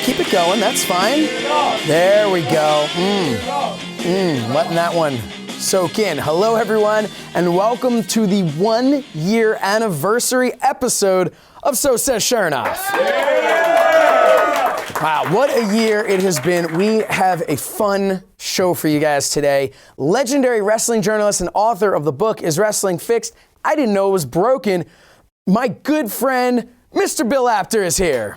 keep it going, that's fine. There we go. Letting that one soak in. Hello, everyone, and welcome to the 1-year anniversary episode of So Says Shernoff. Wow, what a year it has been. We have a fun show for you guys today. Legendary wrestling journalist and author of the book, Is Wrestling Fixed? I Didn't Know It Was Broken. My good friend, Mr. Bill Apter is here.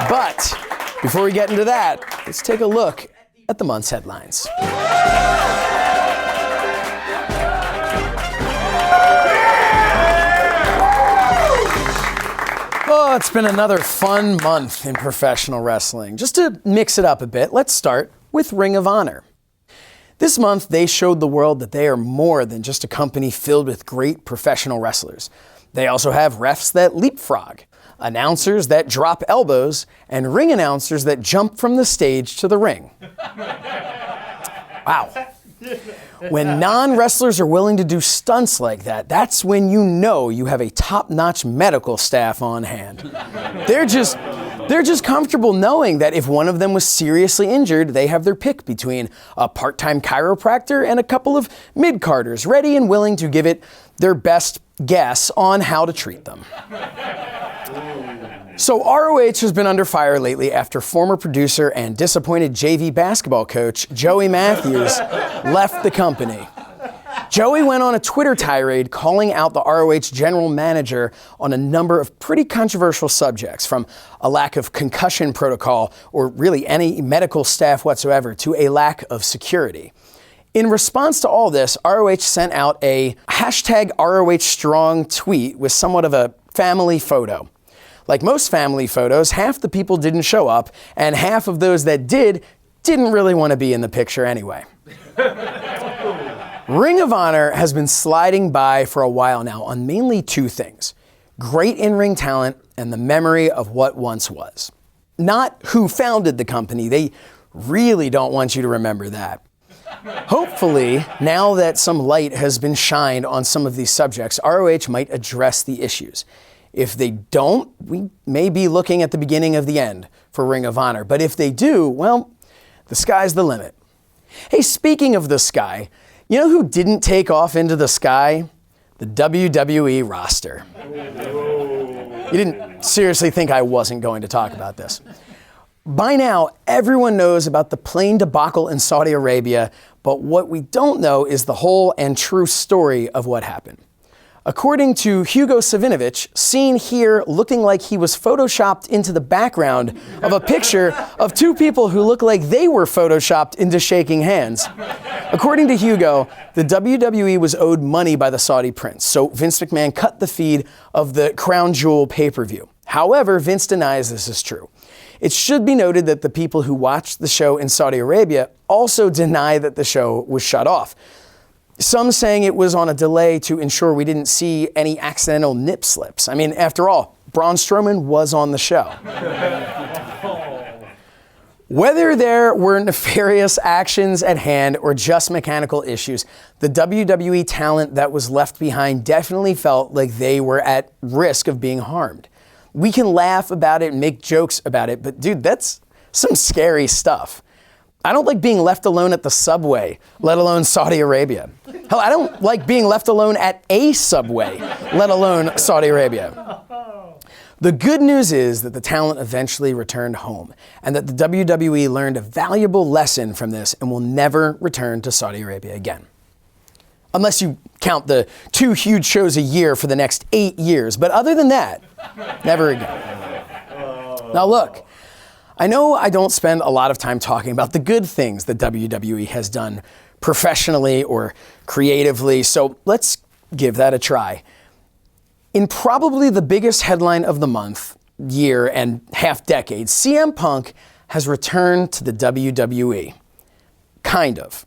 But before we get into that, let's take a look at the month's headlines. Oh, it's been another fun month in professional wrestling. Just to mix it up a bit, let's start with Ring of Honor. This month, they showed the world that they are more than just a company filled with great professional wrestlers. They also have refs that leapfrog, announcers that drop elbows, and ring announcers that jump from the stage to the ring. Wow. When non-wrestlers are willing to do stunts like that, that's when you know you have a top-notch medical staff on hand. They're just comfortable knowing that if one of them was seriously injured, they have their pick between a part-time chiropractor and a couple of mid-carders ready and willing to give it their best guess on how to treat them. So ROH has been under fire lately after former producer and disappointed JV basketball coach Joey Matthews left the company. Joey went on a Twitter tirade calling out the ROH general manager on a number of pretty controversial subjects, from a lack of concussion protocol or really any medical staff whatsoever to a lack of security. In response to all this, ROH sent out a hashtag ROH Strong tweet with somewhat of a family photo. Like most family photos, half the people didn't show up, and half of those that didn't really want to be in the picture anyway. Ring of Honor has been sliding by for a while now on mainly two things: great in-ring talent and the memory of what once was. Not who founded the company. They really don't want you to remember that. Hopefully, now that some light has been shined on some of these subjects, ROH might address the issues. If they don't, we may be looking at the beginning of the end for Ring of Honor. But if they do, well, the sky's the limit. Hey, speaking of the sky, you know who didn't take off into the sky? The WWE roster. You didn't seriously think I wasn't going to talk about this. By now, everyone knows about the plane debacle in Saudi Arabia, but what we don't know is the whole and true story of what happened. According to Hugo Savinovich, seen here looking like he was photoshopped into the background of a picture of two people who look like they were photoshopped into shaking hands. According to Hugo, the WWE was owed money by the Saudi prince, so Vince McMahon cut the feed of the Crown Jewel pay-per-view. However, Vince denies this is true. It should be noted that the people who watched the show in Saudi Arabia also deny that the show was shut off. Some saying it was on a delay to ensure we didn't see any accidental nip slips. I mean, after all, Braun Strowman was on the show. Whether there were nefarious actions at hand or just mechanical issues, the WWE talent that was left behind definitely felt like they were at risk of being harmed. We can laugh about it and make jokes about it, but dude, that's some scary stuff. I don't like being left alone at the subway, let alone Saudi Arabia. Hell, I don't like being left alone at a subway, let alone Saudi Arabia. The good news is that the talent eventually returned home, and that the WWE learned a valuable lesson from this and will never return to Saudi Arabia again. Unless you count the 2 huge shows a year for the next 8 years. But other than that, never again. Now look, I know I don't spend a lot of time talking about the good things that WWE has done professionally or creatively, so let's give that a try. In probably the biggest headline of the month, year, and half-decade, CM Punk has returned to the WWE. Kind of.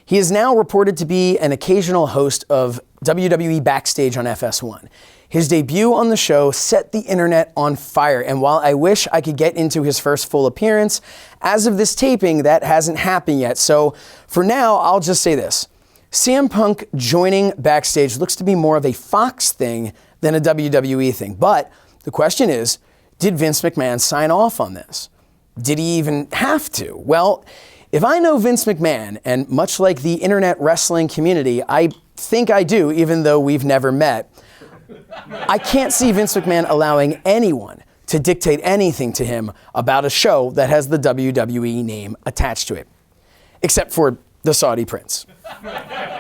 He is now reported to be an occasional host of WWE Backstage on FS1. His debut on the show set the internet on fire, and while I wish I could get into his first full appearance, as of this taping, that hasn't happened yet. So for now, I'll just say this. CM Punk joining Backstage looks to be more of a Fox thing than a WWE thing. But the question is, Did Vince McMahon sign off on this? Did he even have to? Well, if I know Vince McMahon, and much like the internet wrestling community, I think I do, even though we've never met, I can't see Vince McMahon allowing anyone to dictate anything to him about a show that has the WWE name attached to it, except for the Saudi Prince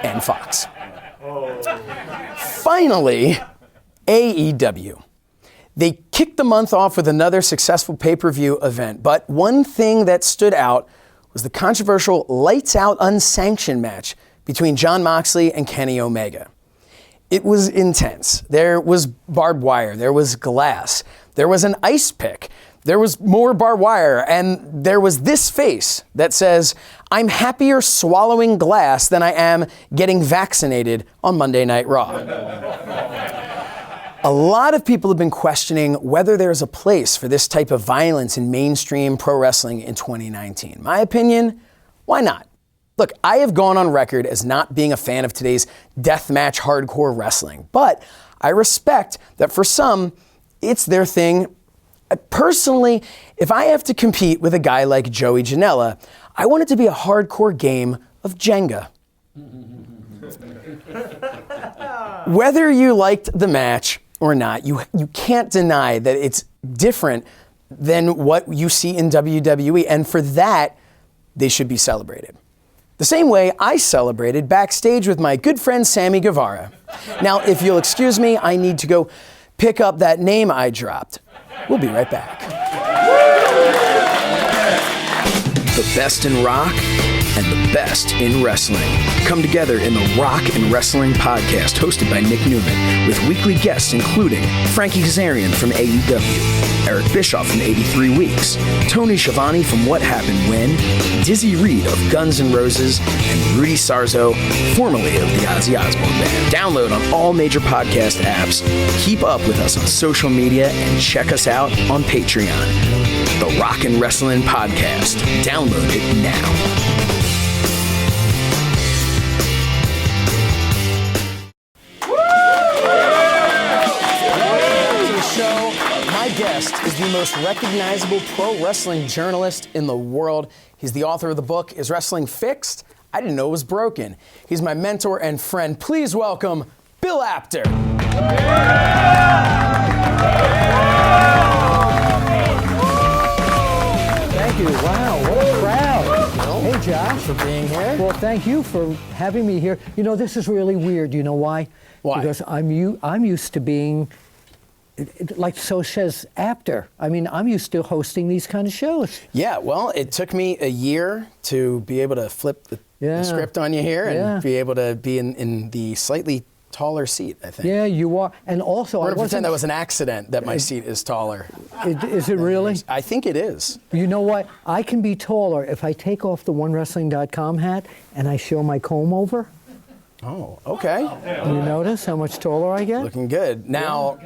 and Fox. Finally, AEW. They kicked the month off with another successful pay-per-view event, but one thing that stood out was the controversial lights-out unsanctioned match between Jon Moxley and Kenny Omega. It was intense. There was barbed wire, there was glass, there was an ice pick, there was more barbed wire, and there was this face that says, "I'm happier swallowing glass than I am getting vaccinated on Monday Night Raw." A lot of people have been questioning whether there's a place for this type of violence in mainstream pro wrestling in 2019. My opinion, why not? Look, I have gone on record as not being a fan of today's deathmatch hardcore wrestling, but I respect that for some, it's their thing. Personally, if I have to compete with a guy like Joey Janela, I want it to be a hardcore game of Jenga. Whether you liked the match or not, you can't deny that it's different than what you see in WWE, and for that, they should be celebrated. The same way I celebrated backstage with my good friend Sammy Guevara. Now, if you'll excuse me, I need to go pick up that name I dropped. We'll be right back. The best in rock and the best in wrestling come together in the Rock and Wrestling Podcast, hosted by Nick Newman, with weekly guests including Frankie Kazarian from AEW, Eric Bischoff from 83 Weeks, Tony Schiavone from What Happened When, Dizzy Reed of Guns N' Roses, and Rudy Sarzo, formerly of the Ozzy Osbourne Band. Download on all major podcast apps, keep up with us on social media, and check us out on Patreon. The Rock and Wrestling Podcast. Download it now. Guest is the most recognizable pro wrestling journalist in the world. He's the author of the book, Is Wrestling Fixed? I Didn't Know It Was Broken. He's my mentor and friend. Please welcome Bill Apter. Thank you. Wow, what a crowd. Hey, Josh. For being here. Well, thank you for having me here. You know, this is really weird. You know why? Why? Because I'm used to being like So Says Apter. I mean, I'm used to hosting these kind of shows. Yeah, well, it took me a year to be able to flip the script on you here and be able to be in the slightly taller seat, I think. Yeah, you are. And also, I'm going to pretend that was an accident that my seat is taller. Is it really? I think it is. You know what? I can be taller if I take off the OneWrestling.com hat and I show my comb over. Oh, okay. You notice how much taller I get? Looking good. Now,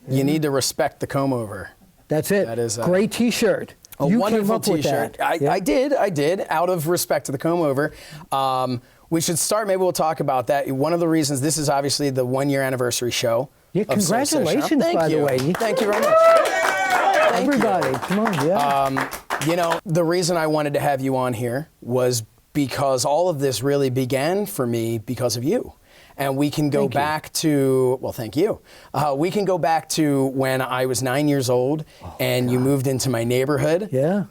you need to respect the comb over. That's it. That is great T-shirt. A you wonderful came up T-shirt. With that. I did, out of respect to the comb over. We should start, maybe we'll talk about that. One of the reasons, this is obviously the 1-year anniversary show. Yeah, congratulations, by the way. Thank you very much. Everybody, come on, yeah. You know, the reason I wanted to have you on here was because all of this really began for me because of you. And we can go back to, well, thank you. We can go back to when I was 9 years old and you moved into my neighborhood. Yeah.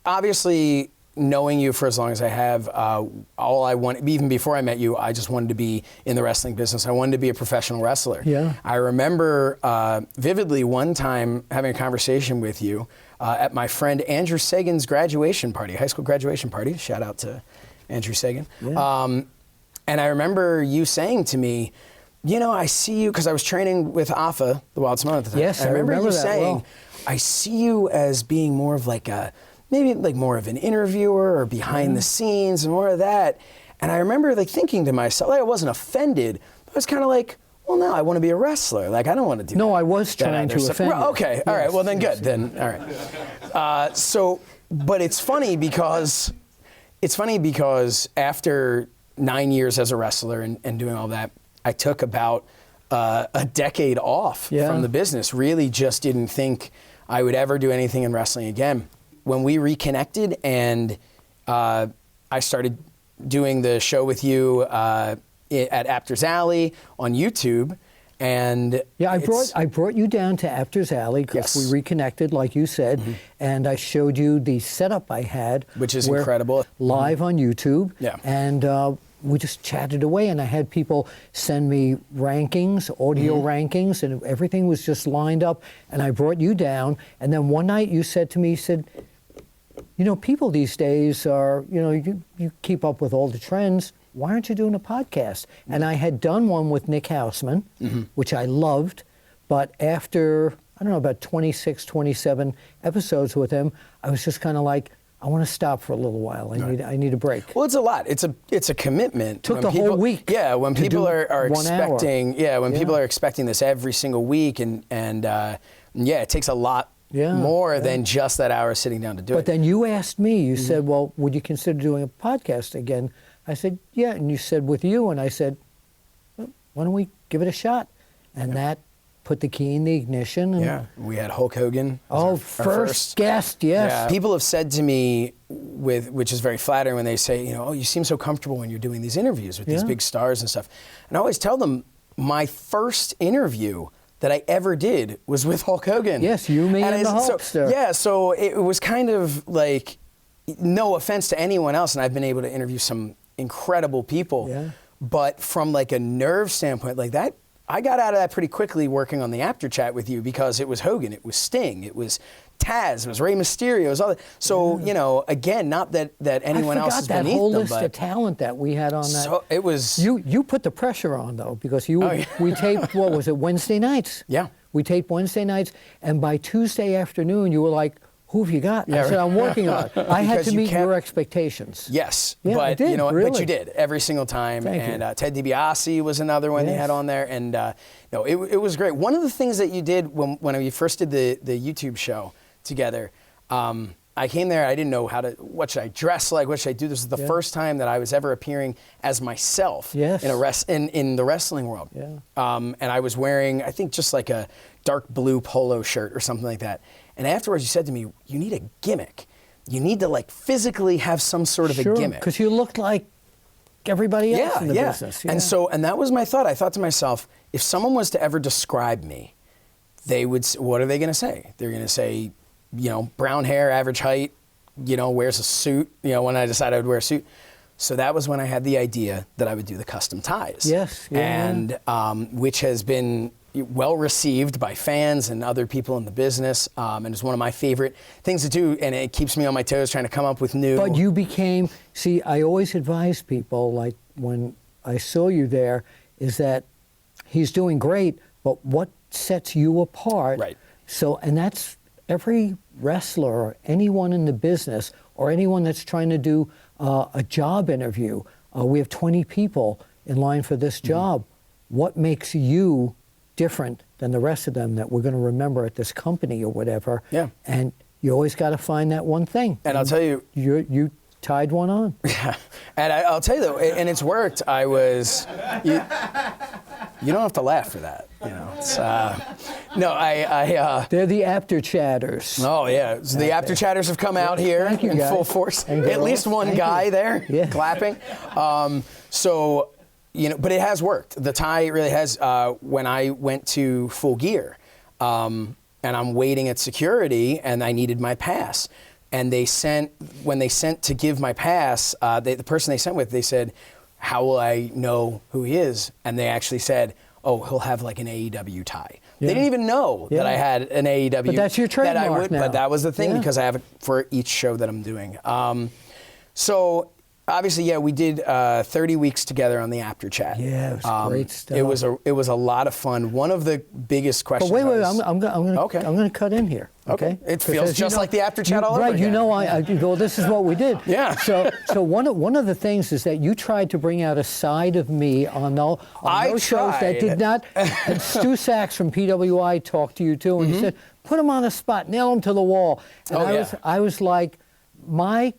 Obviously, knowing you for as long as I have, all I want, even before I met you, I just wanted to be in the wrestling business. I wanted to be a professional wrestler. Yeah. I remember vividly one time having a conversation with you at my friend Andrew Sagan's graduation party, high school graduation party. Shout out to Andrew Sagan. Yeah. And I remember you saying to me, you know, I see you, because I was training with Afa, the Wild Simone at the time. Yes, I remember you that saying, well. I see you as being more of like maybe like more of an interviewer or behind the scenes and more of that. And I remember like thinking to myself, like I wasn't offended, but I was kind of like, well, no, I want to be a wrestler. Like, I don't want to do that. No, I was trying to offend you. Okay, all right, well then good, then, all right. But it's funny because after 9 years as a wrestler and doing all that, I took about a decade off from the business. Really just didn't think I would ever do anything in wrestling again. When we reconnected and I started doing the show with you at Apter's Alley on YouTube, and yeah, I brought you down to Apter's Alley because we reconnected, like you said, and I showed you the setup I had, which is incredible, live on YouTube. Yeah, and we just chatted away, and I had people send me rankings, audio rankings, and everything was just lined up. And I brought you down, and then one night you said to me, you said, you know, people these days are, you know, you keep up with all the trends. Why aren't you doing a podcast? And I had done one with Nick Houseman, which I loved, but after, I don't know, about 26, 27 episodes with him, I was just kind of like, I want to stop for a little while. I need a break. Well, it's a lot. It's a commitment. Took the whole week. Yeah, when people are expecting, people are Yeah. expecting this every single week, and it takes a lot more than just that hour sitting down to do it. But then you asked me. You said, "Well, would you consider doing a podcast again?" I said, "Yeah," and you said, "With you," and I said, well, "Why don't we give it a shot?" And that put the key in the ignition. And we had Hulk Hogan. Our first guest, yes. Yeah. People have said to me, which is very flattering, when they say, you know, oh, you seem so comfortable when you're doing these interviews with these big stars and stuff. And I always tell them, my first interview that I ever did was with Hulk Hogan. Yes, you, me, and the Hulkster. Yeah, so it was kind of like, no offense to anyone else, and I've been able to interview some incredible people. Yeah. But from like a nerve standpoint, like that, I got out of that pretty quickly working on the Apter Chat with you, because it was Hogan, it was Sting, it was Taz, it was Rey Mysterio, it was all that. So, you know, again, not that anyone else is beneath them. I forgot that whole list of talent that we had on that. So it was... You put the pressure on, though, because we taped, what was it, Wednesday nights? Yeah. We taped Wednesday nights, and by Tuesday afternoon, you were like, who have you got? I said, I'm working on it. I had to meet your expectations. Yes, yeah, but I did, you know, really. but you did every single time. Thank and you. Ted DiBiase was another one they had on there, and no, it was great. One of the things that you did when we first did the YouTube show together, I came there. I didn't know what should I dress like, what should I do. This was the first time that I was ever appearing as myself in the wrestling world. Yeah. And I was wearing, I think, just like a dark blue polo shirt or something like that. And afterwards, you said to me, "You need a gimmick. You need to like physically have some sort of a gimmick." Because you looked like everybody else in the business. Yeah. And that was my thought. I thought to myself, if someone was to ever describe me, they would. What are they going to say? They're going to say, you know, brown hair, average height, you know, wears a suit. You know, when I decided I would wear a suit. So that was when I had the idea that I would do the custom ties. Yes. Yeah. And which has been well received by fans and other people in the business, and it's one of my favorite things to do, and it keeps me on my toes trying to come up with new. But you became, see, I always advise people, like when I saw you there, is that he's doing great, but what sets you apart? Right. So, and that's every wrestler or anyone in the business or anyone that's trying to do a job interview. We have 20 people in line for this job. What makes you different than the rest of them that we're going to remember at this company or whatever? Yeah. And you always got to find that one thing. And I'll tell you, you tied one on. Yeah. And I'll tell you though, and it's worked. I was. You don't have to laugh for that. You know. It's, They're the Apter Chatters. Oh yeah. So the Apter Chatters have come out here in full force. At least one guy there clapping. So. You know, but it has worked. The tie really has. When I went to Full Gear, and I'm waiting at security, and I needed my pass, and when they sent to give my pass, the person they sent with, they said, "How will I know who he is?" And they actually said, "Oh, he'll have like an AEW tie." Yeah. They didn't even know that I had an AEW. But that's your trademark now. But that was the thing because I have it for each show that I'm doing. So. Obviously, we did 30 weeks together on the Apter Chat. Yeah, it was great stuff. It was a lot of fun. One of the biggest questions. But wait, I'm going to cut in here. Okay. It feels just like the Apter Chat all over again. Right. You know, well, this is what we did. Yeah. So one of the things is that you tried to bring out a side of me on those shows that did not. And Stu Sachs from PWI talked to you too, and he said, "Put him on the spot, nail him to the wall." And I was like, my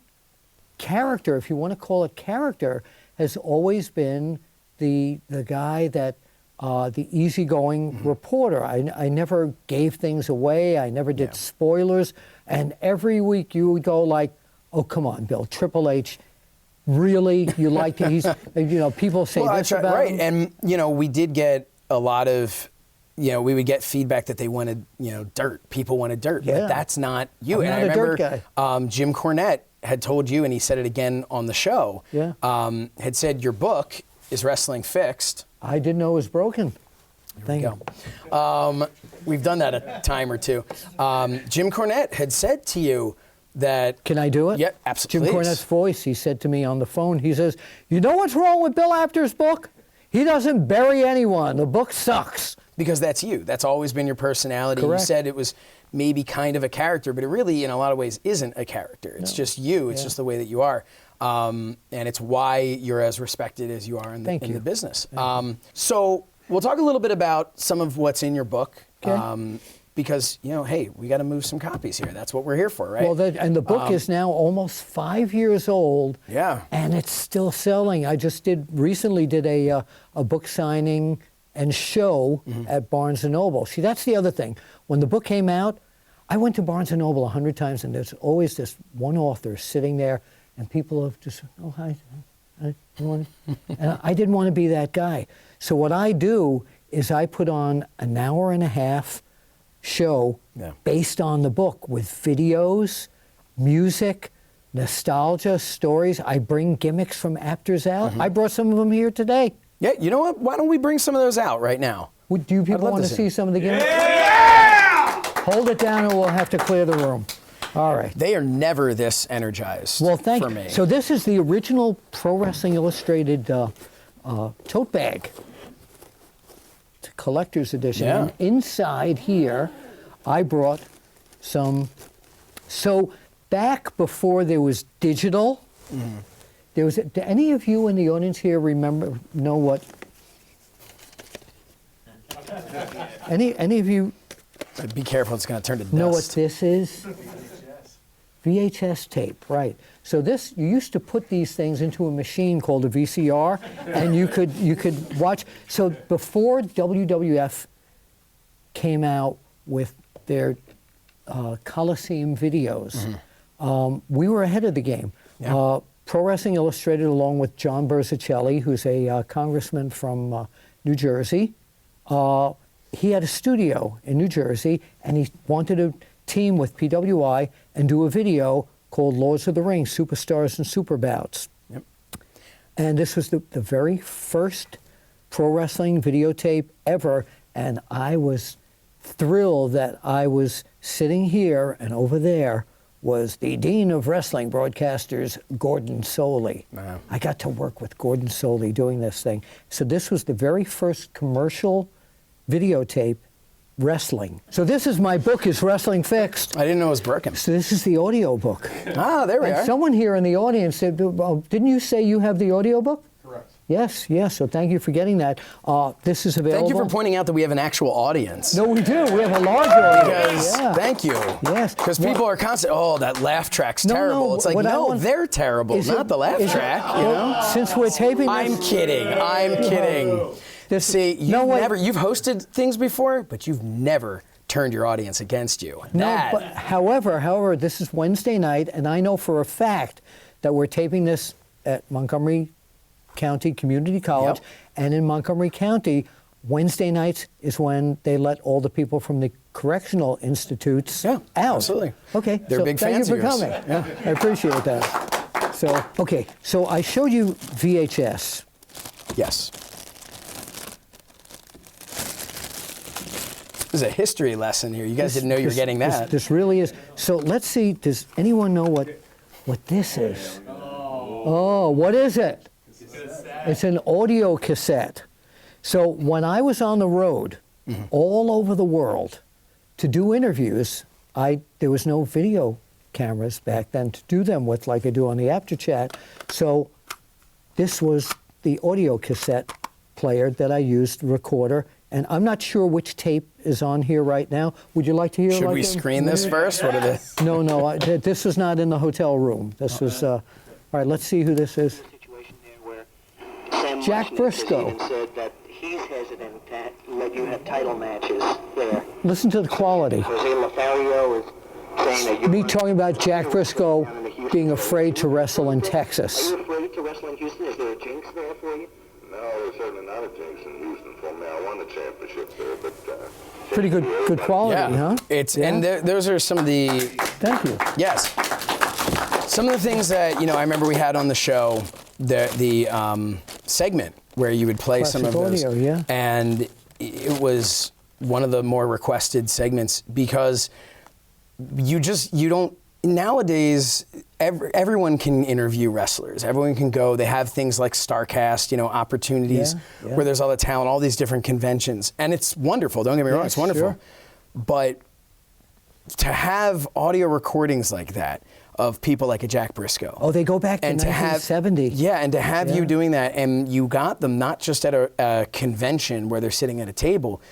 character, if you want to call it character, has always been the guy that the easygoing reporter. I never gave things away. I never did spoilers. And every week you would go like, "Oh, come on, Bill, Triple H, really? You like to?" He's, people say this about right. him. And we did get a lot of, we would get feedback that they wanted, dirt. People wanted dirt, but that's not you. I'm and not I a remember dirt guy. Jim Cornette had told you, and he said it again on the show. Yeah. Had said your book is Wrestling Fixed. I didn't know it was broken. Thank you. We've done that a time or two. Jim Cornette had said to you that... Can I do it? Yeah, absolutely. Jim Cornette's voice, he said to me on the phone, he says, "You know what's wrong with Bill Apter's book? He doesn't bury anyone. The book sucks." Because that's you. That's always been your personality. Correct. You said it was maybe kind of a character, but it really, in a lot of ways, isn't a character. It's just you. It's just the way that you are. And it's why you're as respected as you are in the business. So we'll talk a little bit about some of what's in your book. Okay. Because, hey, we got to move some copies here. That's what we're here for, right? Well, and the book is now almost 5 years old. Yeah. And it's still selling. I just recently did a book signing and show at Barnes & Noble. See, that's the other thing. When the book came out, I went to Barnes & Noble 100 times, and there's always this one author sitting there, and people have just, "Oh, hi. And I didn't want to be that guy. So what I do is I put on an hour and a half show based on the book with videos, music, nostalgia, stories. I bring gimmicks from Apter's out. I brought some of them here today. Yeah, you know what? Why don't we bring some of those out right now? Do you people want to see some of the gimmicks? Yeah! Hold it down or we'll have to clear the room. All right. They are never this energized for me. So this is the original Pro Wrestling Illustrated tote bag. It's a collector's edition. Yeah. And inside here, I brought some. So back before there was digital, do any of you in the audience here know what? Any of you Be careful, it's going to turn to dust. know what this is? VHS tape, right. So this, you used to put these things into a machine called a VCR, and you could watch. So before WWF came out with their Coliseum videos, we were ahead of the game. Yeah. Pro Wrestling Illustrated, along with John Berzicelli, who's a congressman from New Jersey, he had a studio in New Jersey, and he wanted to team with PWI and do a video called Lords of the Ring, Superstars and Superbouts. Yep. And this was the very first pro wrestling videotape ever, and I was thrilled that I was sitting here, and over there was the Dean of Wrestling Broadcasters, Gordon Soley. Wow. I got to work with Gordon Soley doing this thing. So this was the very first commercial videotape wrestling. So this is my book, is Wrestling Fixed. I didn't know it was broken. So this is the audio book. Ah, there we And are. someone here in the audience said, didn't you say you have the audio book? Correct. Yes, so thank you for getting that. This is available. Thank you for pointing out that we have an actual audience. No, we do. We have a large audience. Because, thank you. Yes. Because people are constantly, that laugh track's terrible. No, it's like, what I no, want- they're terrible, Is not it- the laugh is it- track. well, since we're taping I'm this, kidding. See, you've hosted things before, but you've never turned your audience against you. but however, this is Wednesday night, and I know for a fact that we're taping this at Montgomery County Community College, and in Montgomery County, Wednesday nights is when they let all the people from the correctional institutes out. Absolutely. Okay, They're so big thank fans you of for yours. coming. Yeah. I appreciate that. So I showed you VHS. Yes. This is a history lesson here. You guys didn't know you were getting that. This really is. So let's see, does anyone know what this is? Oh, what is it? It's an audio cassette. So when I was on the road all over the world to do interviews, there was no video cameras back then to do them with like I do on the Apter Chat. So this was the audio cassette player that I used, recorder, and I'm not sure which tape is on here right now. Would you like to hear? Should we screen this first? What are the? No, this was not in the hotel room. This was, all right, let's see who this is. Situation there where Sam Jack Briscoe. Even said that he's hesitant to let you have title matches there. Listen to the quality. Jose Lothario is saying that you're Me talking about Jack Briscoe being afraid to wrestle in Texas. Are you afraid to wrestle in Houston? Is there a jinx there for you? No, there's certainly not a jinx in Houston for me. I won the championship there, but Pretty good quality, huh? It's Yeah. and those are some of the Thank you. yes, some of the things that I remember we had on the show, the segment where you would play some of Classic those, audio, yeah. and it was one of the more requested segments because you don't. Nowadays, everyone can interview wrestlers. Everyone can go. They have things like StarCast, opportunities Yeah. where there's all the talent, all these different conventions, and it's wonderful. Don't get me wrong, it's wonderful. Sure. But to have audio recordings like that of people like a Jack Briscoe, Oh, they go back to and 1970. and to have Yeah. you doing that, and you got them not just at a convention where they're sitting at a table.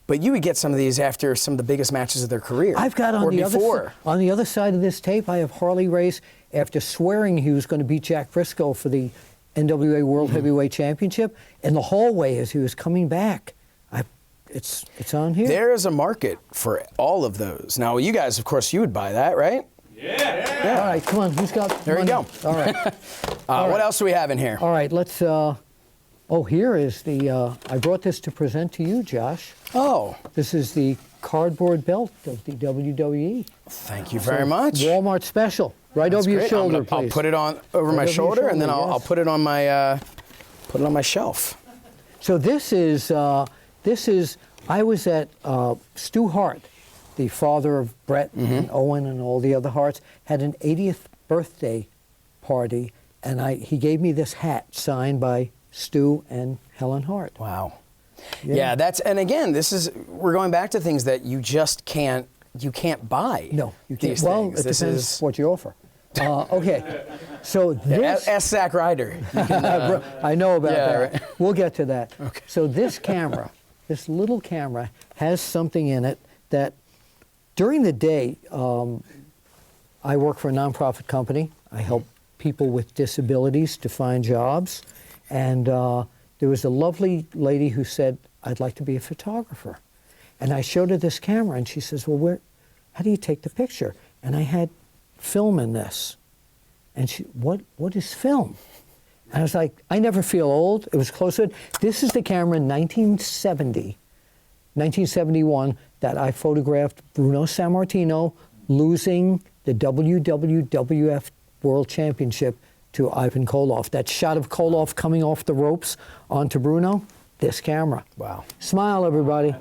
But you would get some of these after some of the biggest matches of their career. I've got or before. on the other side of this tape, I have Harley Race after swearing he was going to beat Jack Briscoe for the NWA World Heavyweight Championship in the hallway as he was coming back. It's on here. There is a market for all of those. Now, you guys, of course, you would buy that, right? All right, come on. Who's got There you money? go. All right. What else do we have in here? All right, let's. Here is the. I brought this to present to you, Josh. Oh, This is the cardboard belt of the WWE. thank you very much. Walmart special. Right That's over your great. shoulder, I'll please. put it on over my over your shoulder, and then shoulder, I'll yes. put it on my shelf. So this is. I was at Stu Hart, the father of Brett and Owen and all the other Harts, had an 80th birthday party, and he gave me this hat signed by Stu and Helen Hart. Wow. Yeah, and again, we're going back to things that you just can't buy. No, you can't. These Well, things. it depends what you offer. Okay, so this. Ask Zack Ryder. I know about Yeah, that. right. We'll get to that. Okay. So this camera, this little camera, has something in it that during the day, I work for a nonprofit company. I help people with disabilities to find jobs. And there was a lovely lady who said, I'd like to be a photographer. And I showed her this camera, and she says, well, how do you take the picture? And I had film in this. And she, what is film? And I was like, I never feel old. It was close to it. This is the camera in 1971, that I photographed Bruno Sammartino losing the WWF World Championship to Ivan Koloff. That shot of Koloff coming off the ropes onto Bruno, this camera. Wow. Smile, everybody.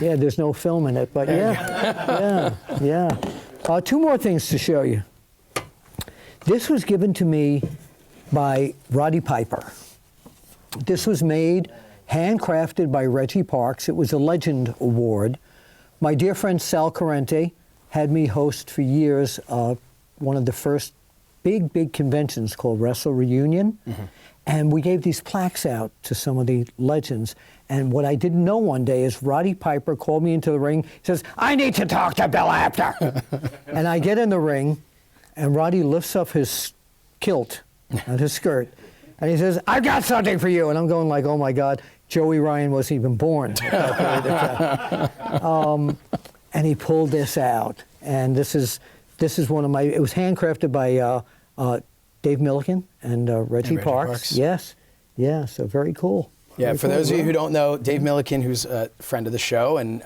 Yeah, there's no film in it, but yeah. Two more things to show you. This was given to me by Roddy Piper. This was made, handcrafted by Reggie Parks. It was a Legend Award. My dear friend Sal Corrente had me host for years one of the first big conventions called Wrestle Reunion. And we gave these plaques out to some of the legends. And what I didn't know one day is Roddy Piper called me into the ring. He says, I need to talk to Bill Apter. And I get in the ring, and Roddy lifts up his kilt and his skirt. And he says, I've got something for you. And I'm going like, oh my God, Joey Ryan wasn't even born at that period of time. And he pulled this out. And this is one of my, it was handcrafted by Dave Milliken and Reggie Parks. Yes. Yeah, so very cool. Yeah, Very for cool. those of you who don't know, Dave Milliken, who's a friend of the show, and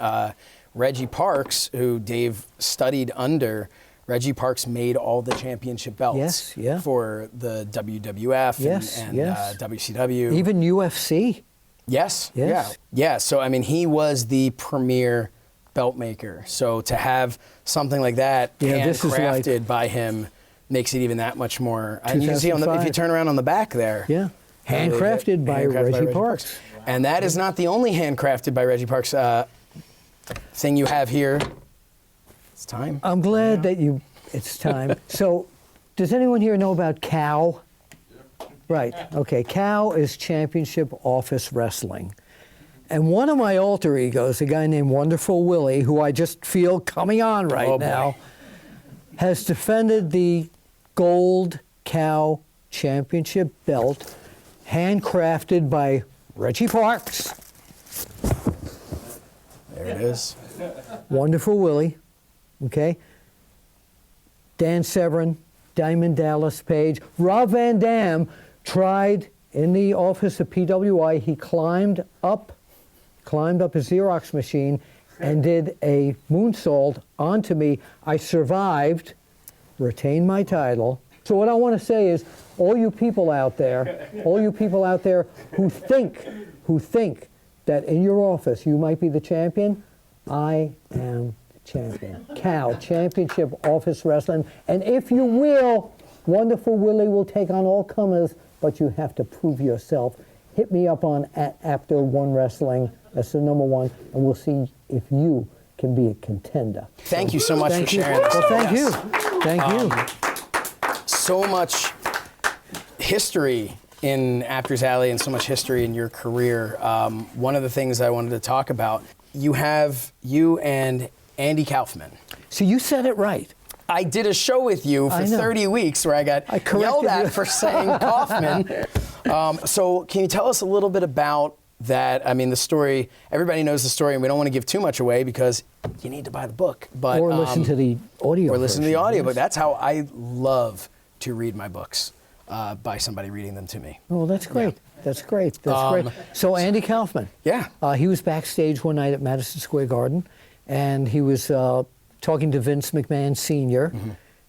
Reggie Parks, who Dave studied under. Reggie Parks made all the championship belts Yes, yeah. for the WWF and WCW. Even UFC. Yes. Yes. Yeah. So, I mean, he was the premier belt maker. So to have something like that this is handcrafted by him makes it even that much more. And you can see if you 2005. turn around on the back there. Yeah. Handcrafted by Reggie Parks. And that is not the only handcrafted by Reggie Parks thing you have here. It's time. I'm glad that it's time. So, does anyone here know about COW? Right, okay. COW is Championship Office Wrestling. And one of my alter egos, a guy named Wonderful Willie, who I just feel coming on right now, has defended the Gold COW Championship belt handcrafted by Reggie Parks. There it is. Wonderful Willie, okay? Dan Severin, Diamond Dallas Page. Rob Van Dam tried in the office of PWI. He climbed up a Xerox machine and did a moonsault onto me. I survived, retained my title. So what I want to say is, all you people out there who think that in your office you might be the champion, I am the champion. Cal, Championship Office Wrestling. And if you will, Wonderful Willie will take on all comers, but you have to prove yourself. Hit me up on @Apter1Wrestling. That's the #1, and we'll see if you can be a contender. Thank you so much for sharing this. Well, thank Yes. you. Thank you. So much history in Apter's Alley and so much history in your career. One of the things I wanted to talk about, you and Andy Kaufman. So you said it right. I did a show with you for I know. 30 weeks where I got yelled corrected you. at for saying Kaufman. So can you tell us a little bit about that? I mean, the story, everybody knows the story, and we don't want to give too much away because you need to buy the book. But, Or listen to the audio Or listen to the version, audio, yes. but that's how I love to read my books, by somebody reading them to me. Oh, that's great. That's great. That's great. So Andy Kaufman. Yeah. He was backstage one night at Madison Square Garden, and he was talking to Vince McMahon Sr.,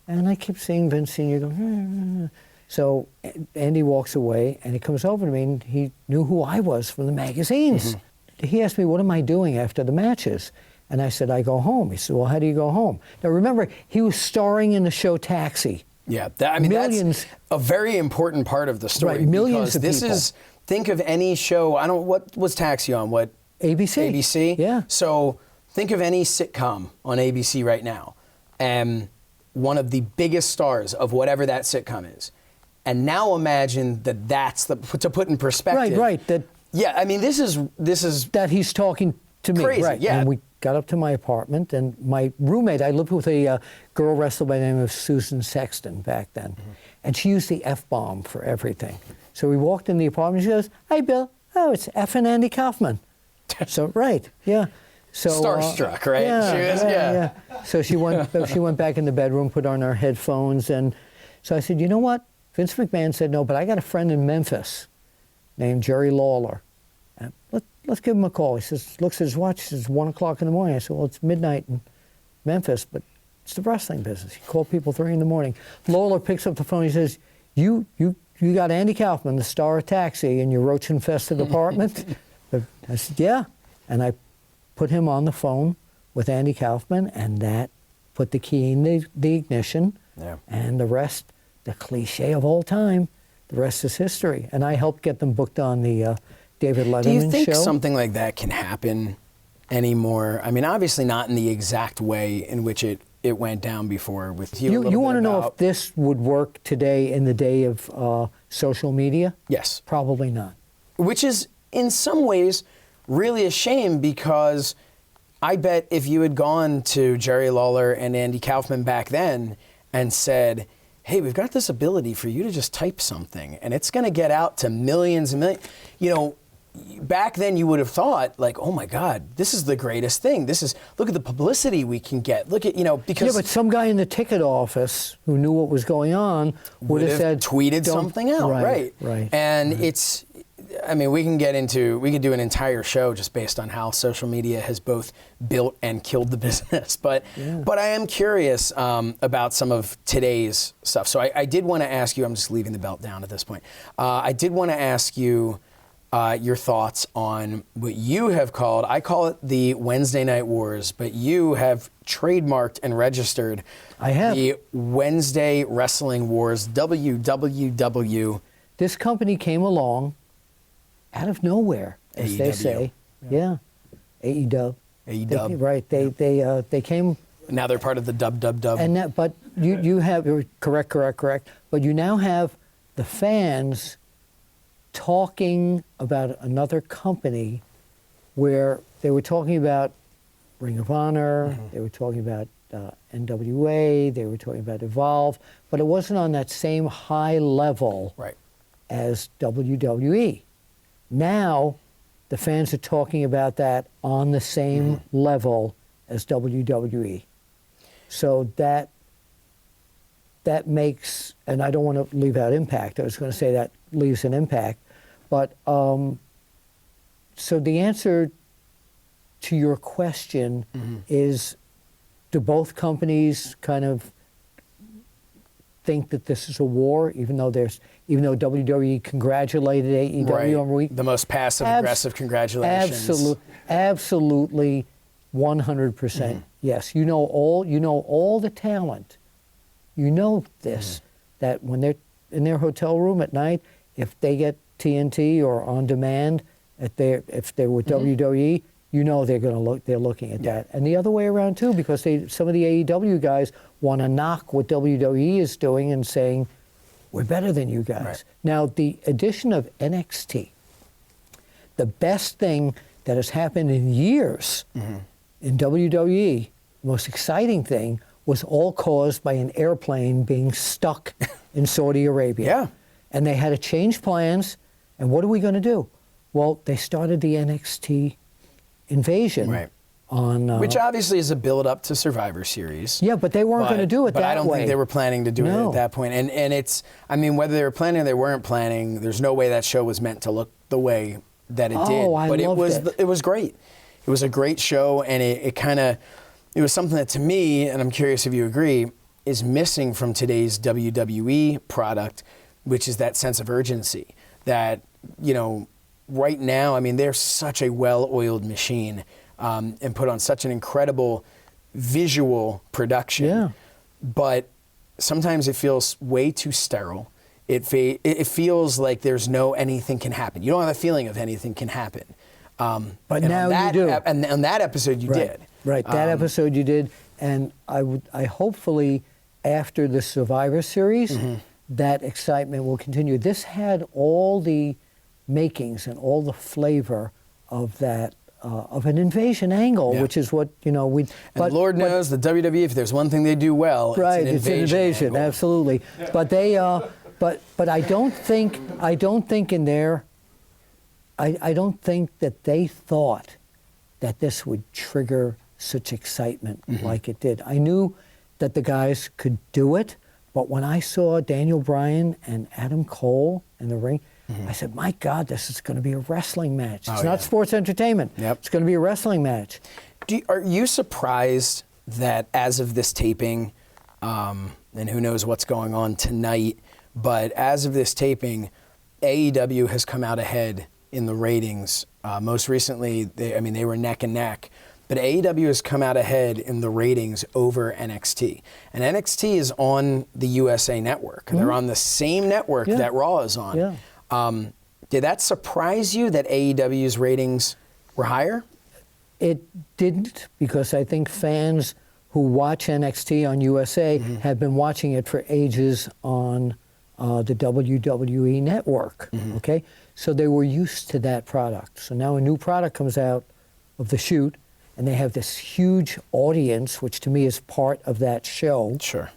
and I kept seeing Vince Sr. go, So Andy walks away, and he comes over to me, and he knew who I was from the magazines. He asked me, what am I doing after the matches? And I said, I go home. He said, well, how do you go home? Now, remember, he was starring in the show Taxi. Yeah, Millions. that's a very important part of the story. Right, millions because of this people. is, think of any show, what was Taxi on? What? ABC. ABC? Yeah. So think of any sitcom on ABC right now, and one of the biggest stars of whatever that sitcom is. And now imagine that's to put in perspective. Right. Yeah, I mean, this is That he's talking to me. Crazy, Right. yeah. And we got up to my apartment, and my roommate, I lived with a girl wrestler by the name of Susan Sexton back then, and she used the F-bomb for everything. So we walked in the apartment, she goes, hey, Bill, oh, it's F and Andy Kaufman. So, right, yeah. So, starstruck, right? Yeah, She was, yeah. So she went back in the bedroom, put on her headphones, and so I said, you know what? Vince McMahon said no, but I got a friend in Memphis named Jerry Lawler. And let's give him a call. He says, looks at his watch, he says, 1 o'clock in the morning. I said, well, it's midnight in Memphis, but it's the wrestling business. You call people 3 in the morning. Lawler picks up the phone, he says, you got Andy Kaufman, the star of Taxi, in your roach-infested apartment? I said, yeah. And I put him on the phone with Andy Kaufman, and that put the key in the ignition. Yeah. And the rest, the cliche of all time, the rest is history. And I helped get them booked on the David Letterman show. Do you think something like that can happen anymore? I mean, obviously not in the exact way in which it went down before with you. You want to know if this would work today in the day of social media? Yes. Probably not. Which is, in some ways, really a shame, because I bet if you had gone to Jerry Lawler and Andy Kaufman back then and said, hey, we've got this ability for you to just type something, and it's going to get out to millions and millions, back then you would have thought, like, oh my God, this is the greatest thing. Look at the publicity we can get. Look at, because... Yeah, but some guy in the ticket office who knew what was going on would have said... tweeted something out, right. And it's, I mean, we can do an entire show just based on how social media has both built and killed the business. But I am curious about some of today's stuff. So I did want to ask you, I'm just leaving the belt down at this point. I did want to ask you your thoughts on what you have called, I call it the Wednesday Night Wars, but you have trademarked and registered the Wednesday Wrestling Wars, WWW. This company came along out of nowhere, as they say. Yeah. AEW. AEW. Right. They came. Now they're part of the WWW. And that, but you have, correct. But you now have the fans talking about another company where they were talking about Ring of Honor, they were talking about NWA, they were talking about Evolve, but it wasn't on that same high level right. as WWE. Now, the fans are talking about that on the same level as WWE. So that makes, and I don't want to leave out Impact. I was going to say that leaves an impact. But so the answer to your question is, do both companies kind of think that this is a war, even though WWE congratulated AEW on week? The most passive aggressive congratulations. Absolutely, 100%. Yes, you know all the talent. You know this, that when they're in their hotel room at night, if they get TNT or on demand, if they're with WWE, you know they're looking at that. And the other way around too, because some of the AEW guys want to knock what WWE is doing and saying, we're better than you guys. Right. Now, the addition of NXT, the best thing that has happened in years in WWE, the most exciting thing, was all caused by an airplane being stuck in Saudi Arabia. Yeah. And they had to change plans. And what are we going to do? Well, they started the NXT invasion on... which obviously is a build-up to Survivor Series. Yeah, but they weren't going to do it that way. But I don't think they were planning to do it at that point. And it's, I mean, whether they were planning or they weren't planning, there's no way that show was meant to look the way that it did. Oh, I loved it. It was great. It was a great show, and it was something that, to me, and I'm curious if you agree, is missing from today's WWE product, which is that sense of urgency. That, you know, right now, I mean, they're such a well-oiled machine and put on such an incredible visual production. Yeah. But sometimes it feels way too sterile. It feels like there's anything can happen. You don't have a feeling of anything can happen. But now you do. And on that episode, you did. Right, that episode you did. And I hopefully, after the Survivor Series, that excitement will continue. This had all the makings and all the flavor of that, of an invasion angle, which is what, you know, we... And Lord knows the WWE, if there's one thing they do well, it's an invasion angle. Absolutely. But they, but I don't think in their... I don't think that they thought that this would trigger such excitement like it did. I knew that the guys could do it, but when I saw Daniel Bryan and Adam Cole in the ring, I said, my God, this is going to be a wrestling match. It's not sports entertainment. It's going to be a wrestling match. Are you surprised that as of this taping, and who knows what's going on tonight, but as of this taping, AEW has come out ahead in the ratings. Most recently, they were neck and neck. But AEW has come out ahead in the ratings over NXT. And NXT is on the USA Network. They're on the same network that Raw is on. Yeah. Did that surprise you that AEW's ratings were higher? It didn't, because I think fans who watch NXT on USA have been watching it for ages on the WWE Network. Okay? So they were used to that product. So now a new product comes out of the shoot, and they have this huge audience, which to me is part of that show. Sure.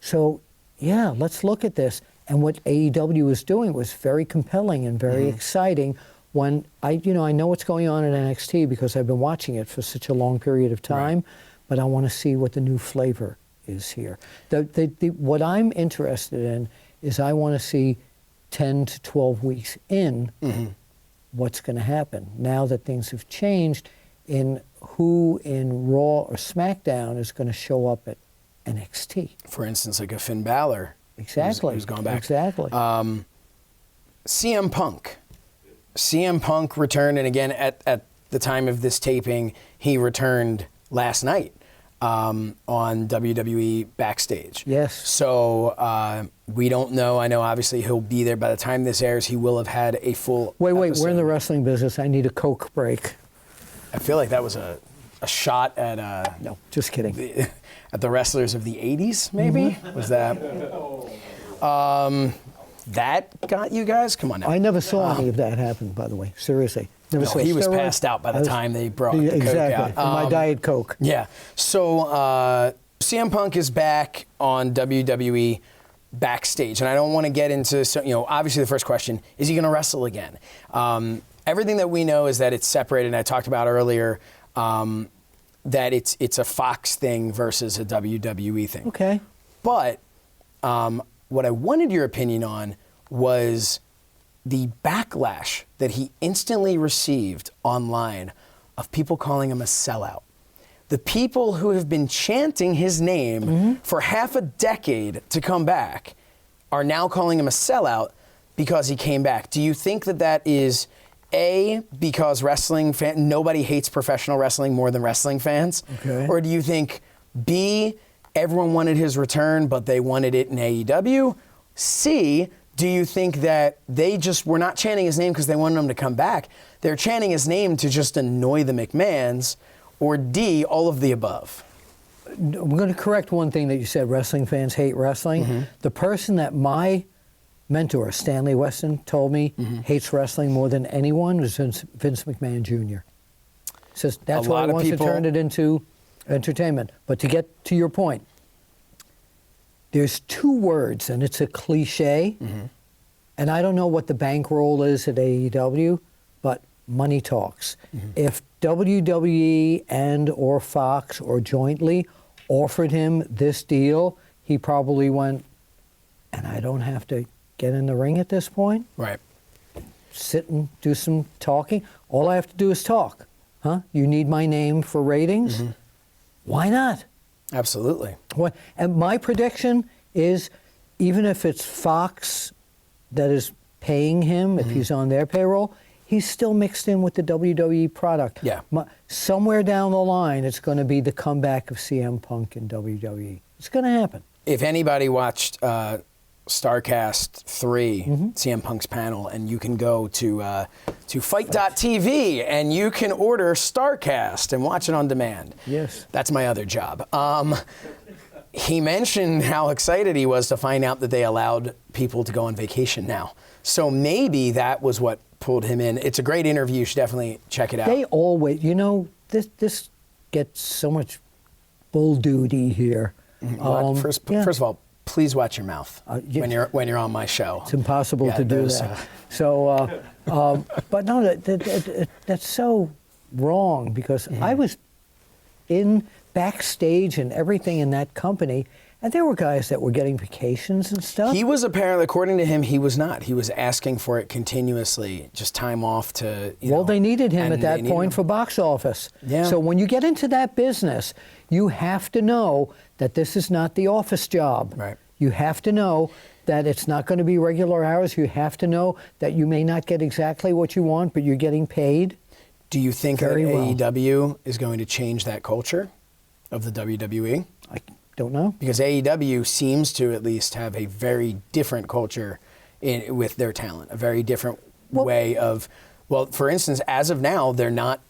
So, yeah, let's look at this. And what AEW was doing was very compelling and very exciting. When I know what's going on in NXT because I've been watching it for such a long period of time, but I want to see what the new flavor is here. What I'm interested in is I want to see 10 to 12 weeks in what's going to happen. Now that things have changed, in who in Raw or SmackDown is going to show up at NXT. For instance, like a Finn Balor. Exactly. Who's gone back. Exactly. CM Punk. CM Punk returned, and again, at the time of this taping, he returned last night on WWE Backstage. Yes. So we don't know. I know obviously he'll be there. By the time this airs, he will have had a full Wait, episode. we're in the wrestling business. I need a Coke break. I feel like that was a shot at... no, just kidding. At the wrestlers of the 80s, maybe? Was that... that got you guys? Come on now. I never saw any of that happen, by the way. Seriously. Never saw he was steroids. passed out by the time they brought the Coke out. Exactly. My Diet Coke. Yeah. So CM Punk is back on WWE. backstage, and I don't want to get into, obviously the first question, is he going to wrestle again? Everything that we know is that it's separated, and I talked about earlier that it's a Fox thing versus a WWE thing. Okay. But what I wanted your opinion on was the backlash that he instantly received online of people calling him a sellout. The people who have been chanting his name for half a decade to come back are now calling him a sellout because he came back. Do you think that is A, because nobody hates professional wrestling more than wrestling fans? Okay. Or do you think B, everyone wanted his return, but they wanted it in AEW? C, do you think that they just were not chanting his name because they wanted him to come back? They're chanting his name to just annoy the McMahons? Or D, all of the above? I'm going to correct one thing that you said, wrestling fans hate wrestling. The person that my mentor, Stanley Weston, told me hates wrestling more than anyone was Vince McMahon Jr. Says that's why he wants to turn it into entertainment. But to get to your point, there's two words, and it's a cliche, and I don't know what the bankroll is at AEW, but money talks. If WWE and or Fox or jointly offered him this deal, he probably went, and I don't have to get in the ring at this point? Right. Sit and do some talking? All I have to do is talk. Huh? You need my name for ratings? Why not? Absolutely. And my prediction is, even if it's Fox that is paying him, if he's on their payroll, he's still mixed in with the WWE product. Yeah. Somewhere down the line, it's going to be the comeback of CM Punk in WWE. It's going to happen. If anybody watched Starrcast 3, CM Punk's panel, and you can go to fight.tv and you can order Starrcast and watch it on demand. Yes. That's my other job. He mentioned how excited he was to find out that they allowed people to go on vacation now. So maybe that was what pulled him in. It's a great interview. You should definitely check it out. They always, this gets so much bull duty here. First of all, please watch your mouth when you're on my show. It's impossible to do that. So, but no, that's so wrong, because I was in backstage and everything in that company, and there were guys that were getting vacations and stuff. He was apparently, according to him, he was not. He was asking for it continuously, just time off to, Well, they needed him at that point for box office. Yeah. So when you get into that business, you have to know that this is not the office job. Right. You have to know that it's not going to be regular hours. You have to know that you may not get exactly what you want, but you're getting paid. Do you think that AEW is going to change that culture of the WWE? I don't know. Because AEW seems to at least have a very different culture with their talent, a very different way of, for instance, as of now, they're not,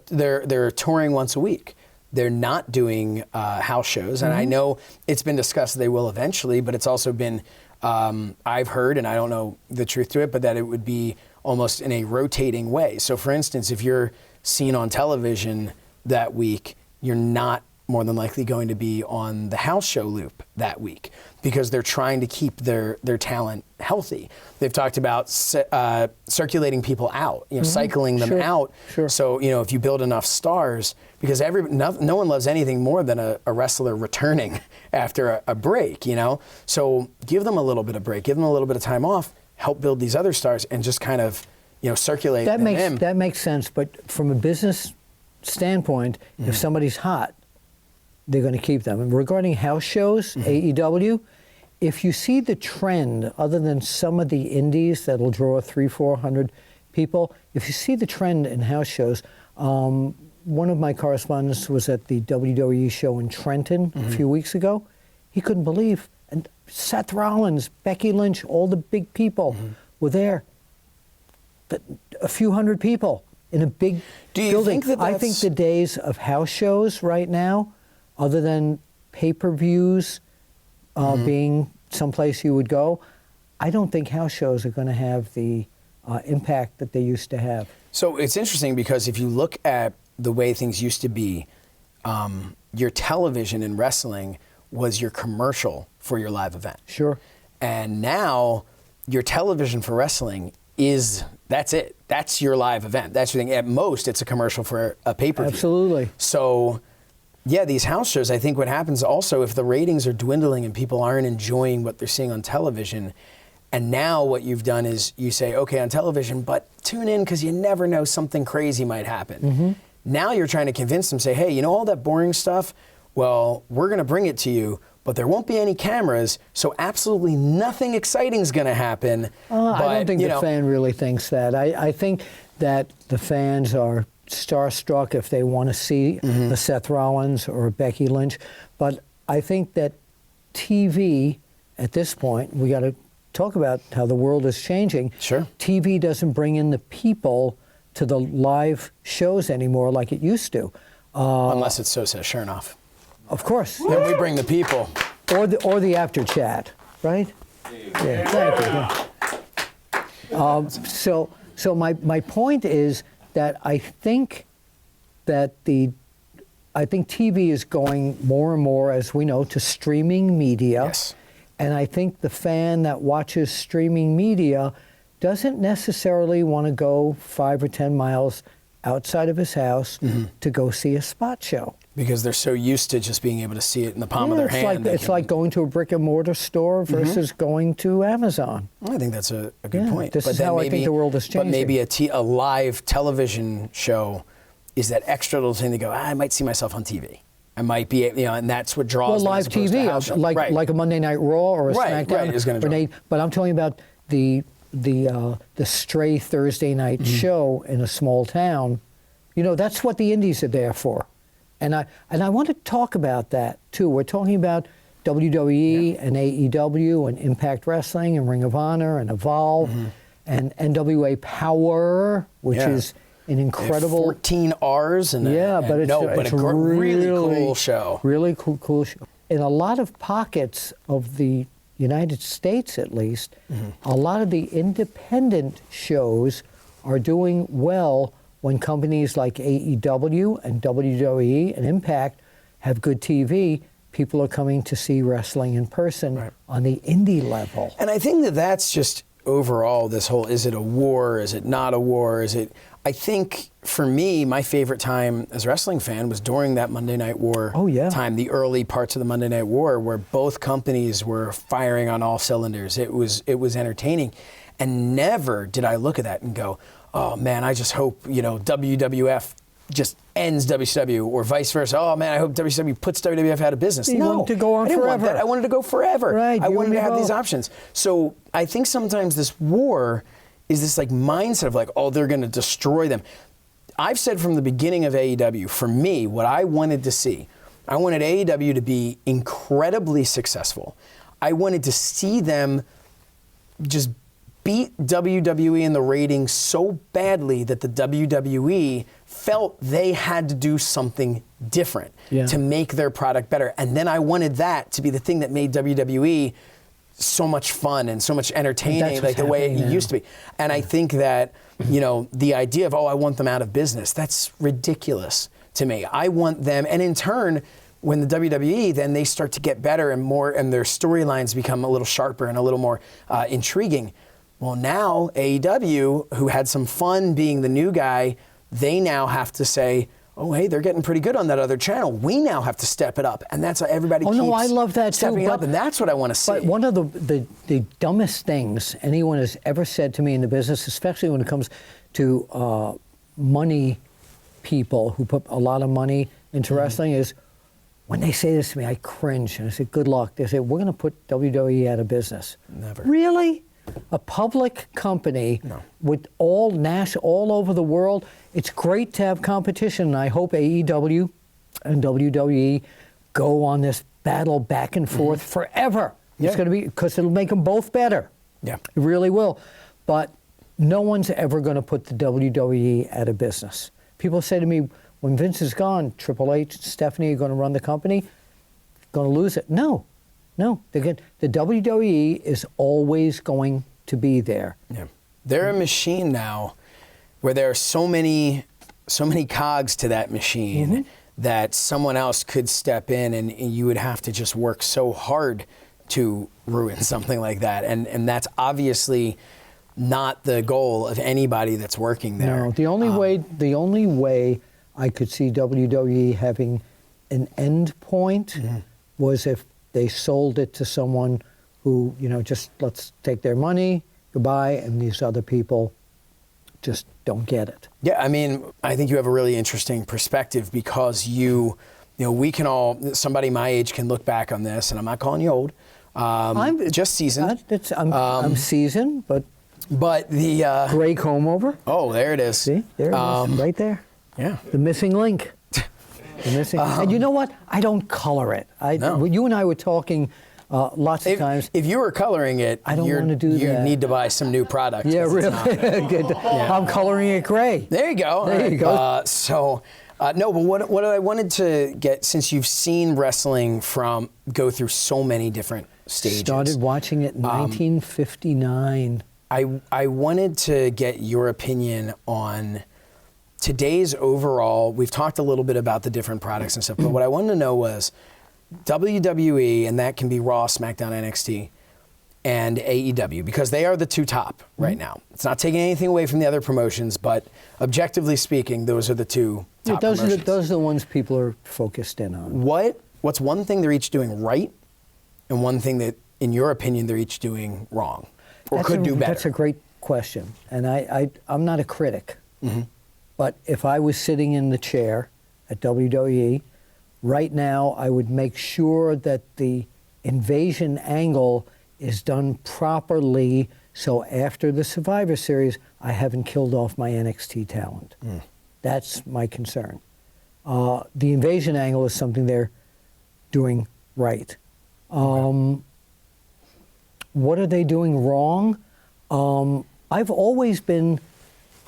they're touring once a week. They're not doing house shows, and I know it's been discussed they will eventually, but it's also been, I've heard, and I don't know the truth to it, but that it would be almost in a rotating way. So for instance, if you're seen on television that week, you're not more than likely going to be on the house show loop that week, because they're trying to keep their talent healthy. They've talked about circulating people out, cycling them out. Sure. So, if you build enough stars, because no one loves anything more than a wrestler returning after a break, So give them a little bit of break, give them a little bit of time off, help build these other stars, and just kind of, circulate them in. That makes sense, but from a business standpoint, if somebody's hot, they're going to keep them. And regarding house shows, AEW, if you see the trend, other than some of the indies that'll draw 300-400 people, if you see the trend in house shows, one of my correspondents was at the WWE show in Trenton a few weeks ago. He couldn't believe, and Seth Rollins, Becky Lynch, all the big people were there. But a few hundred people in a big building. I think the days of house shows right now, other than pay-per-views being someplace you would go, I don't think house shows are going to have the impact that they used to have. So it's interesting, because if you look at the way things used to be, your television in wrestling was your commercial for your live event. Sure. And now your television for wrestling that's it. That's your live event. That's your thing. At most, it's a commercial for a pay-per-view. Absolutely. So, yeah, these house shows, I think what happens also, if the ratings are dwindling and people aren't enjoying what they're seeing on television, and now what you've done is you say, okay, on television, but tune in because you never know, something crazy might happen. Now you're trying to convince them, say, hey, you know all that boring stuff? Well, we're going to bring it to you, but there won't be any cameras, so absolutely nothing exciting is going to happen. I don't think the fan really thinks that. I think that the fans are starstruck if they want to see a Seth Rollins or a Becky Lynch. But I think that TV, at this point, we got to talk about how the world is changing. Sure. TV doesn't bring in the people to the live shows anymore like it used to. Unless it's So Says Shernoff. Of course. Then we bring the people. Or the after chat, right? Yeah, thank you. So my point is that I think TV is going more and more, as we know, to streaming media. Yes. And I think the fan that watches streaming media doesn't necessarily want to go 5 or 10 miles outside of his house to go see a spot show. Because they're so used to just being able to see it in the palm of their hand. It's like going to a brick and mortar store versus going to Amazon. I think that's a good point. This is how I think the world is changing. But maybe a live television show is that extra little thing to go, I might see myself on TV. I might be, and that's what draws them. Live TV, like a Monday Night Raw or a SmackDown. Right, is going to draw. But I'm talking about the stray Thursday night show in a small town. That's what the indies are there for. And I want to talk about that, too. We're talking about WWE and AEW and Impact Wrestling and Ring of Honor and Evolve and NWA Power, which is an incredible... 14 Rs and it's a really cool show. Really cool show. In a lot of pockets of the United States, at least, a lot of the independent shows are doing well when companies like AEW and WWE and Impact have good TV. People are coming to see wrestling in person on the indie level. And I think that's just overall this whole, is it a war, is it not a war, I think for me, my favorite time as a wrestling fan was during that Monday Night War time, the early parts of the Monday Night War where both companies were firing on all cylinders. It was entertaining. And never did I look at that and go, oh man, I just hope, WWF just ends WCW, or vice versa. Oh man, I hope WCW puts WWF out of business. You wanted to go on I didn't forever. Want that. I wanted to go forever. Right, I wanted to have these options. So I think sometimes this war is this like mindset of like, oh, they're going to destroy them. I've said from the beginning of AEW, for me, what I wanted to see, I wanted AEW to be incredibly successful. I wanted to see them just beat WWE in the ratings so badly that the WWE felt they had to do something different to make their product better. And then I wanted that to be the thing that made WWE so much fun and so much entertaining, like the way it used to be. And I think that, the idea of, I want them out of business, that's ridiculous to me. I want them, and in turn, when the WWE, then they start to get better and more, and their storylines become a little sharper and a little more intriguing. Well, now AEW, who had some fun being the new guy, they now have to say, oh, hey, they're getting pretty good on that other channel. We now have to step it up. And that's how everybody keeps I love that stepping too, up. And that's what I want to see. But one of the dumbest things anyone has ever said to me in the business, especially when it comes to money people who put a lot of money into wrestling, is when they say this to me, I cringe. And I say, good luck. They say, we're going to put WWE out of business. Never. Really? A public company with all over the world. It's great to have competition, and I hope AEW and WWE go on this battle back and forth forever. It's going to be, because it'll make them both better. Yeah, it really will. But no one's ever going to put the WWE out of business. People say to me, when Vince is gone, Triple H, Stephanie are going to run the company, going to lose it. No, the WWE is always going to be there. Yeah, they're a machine now, where there are so many cogs to that machine that someone else could step in, and you would have to just work so hard to ruin something like that. And that's obviously not the goal of anybody that's working there. No, the only way I could see WWE having an end point was if they sold it to someone who, just let's take their money, goodbye, and these other people just don't get it. Yeah, I mean, I think you have a really interesting perspective because we can all, somebody my age can look back on this, and I'm not calling you old, I'm just seasoned. I'm seasoned, but the gray comb over. Oh, there it is. See, there it is, right there. Yeah, the missing link. The missing. And you know what? I don't color it. No. You and I were talking lots of times. If you were coloring it, I don't want to do that. You need to buy some new product. Yeah, really. Good. Yeah. I'm coloring it gray. There you go. There you go. No, but what I wanted to get, since you've seen wrestling go through so many different stages. Started watching it in 1959. I wanted to get your opinion on today's overall. We've talked a little bit about the different products and stuff, but what I wanted to know was WWE, and that can be Raw, SmackDown, NXT, and AEW, because they are the two top right now. It's not taking anything away from the other promotions, but objectively speaking, those are the two top promotions. Those are the ones people are focused in on. What's one thing they're each doing right, and one thing that, in your opinion, they're each doing wrong, or could do better? That's a great question, and I'm not a critic. But if I was sitting in the chair at WWE, right now I would make sure that the invasion angle is done properly, so after the Survivor Series, I haven't killed off my NXT talent. That's my concern. The invasion angle is something they're doing right. What are they doing wrong? I've always been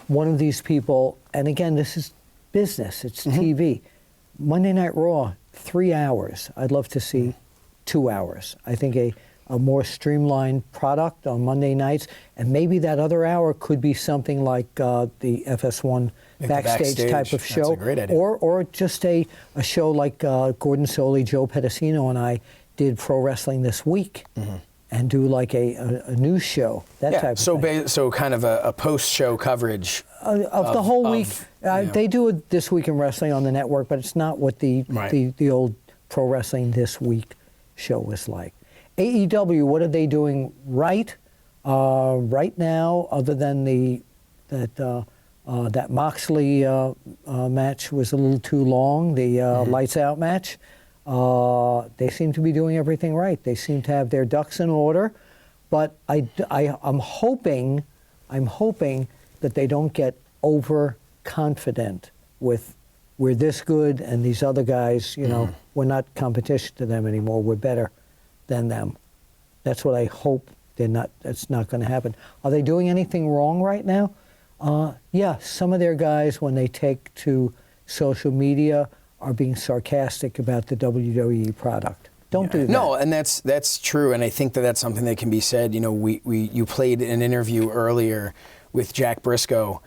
one of these people, and again, this is business, it's TV. Monday Night Raw, 3 hours. I'd love to see 2 hours. I think a more streamlined product on Monday nights, and maybe that other hour could be something like the FS1 backstage type of show. That's a great idea. Or just a show like Gordon Soley, Joe Pedicino, and I did Pro Wrestling This Week. And do like a news show, that type of thing. So kind of a post-show coverage of the whole week. They do it This Week in Wrestling on the network, but it's not what the old Pro Wrestling This Week show was like. AEW, what are they doing right right now, other than that Moxley match was a little too long, the Lights Out match? They seem to be doing everything right. They seem to have their ducks in order, but I'm hoping that they don't get overconfident with we're this good and these other guys, we're not competition to them anymore. We're better than them. That's what I hope. That's not going to happen. Are they doing anything wrong right now? Yeah, some of their guys, when they take to social media, are being sarcastic about the WWE product. Don't do that. No, and that's true, and I think that's something that can be said. You played an interview earlier with Jack Briscoe.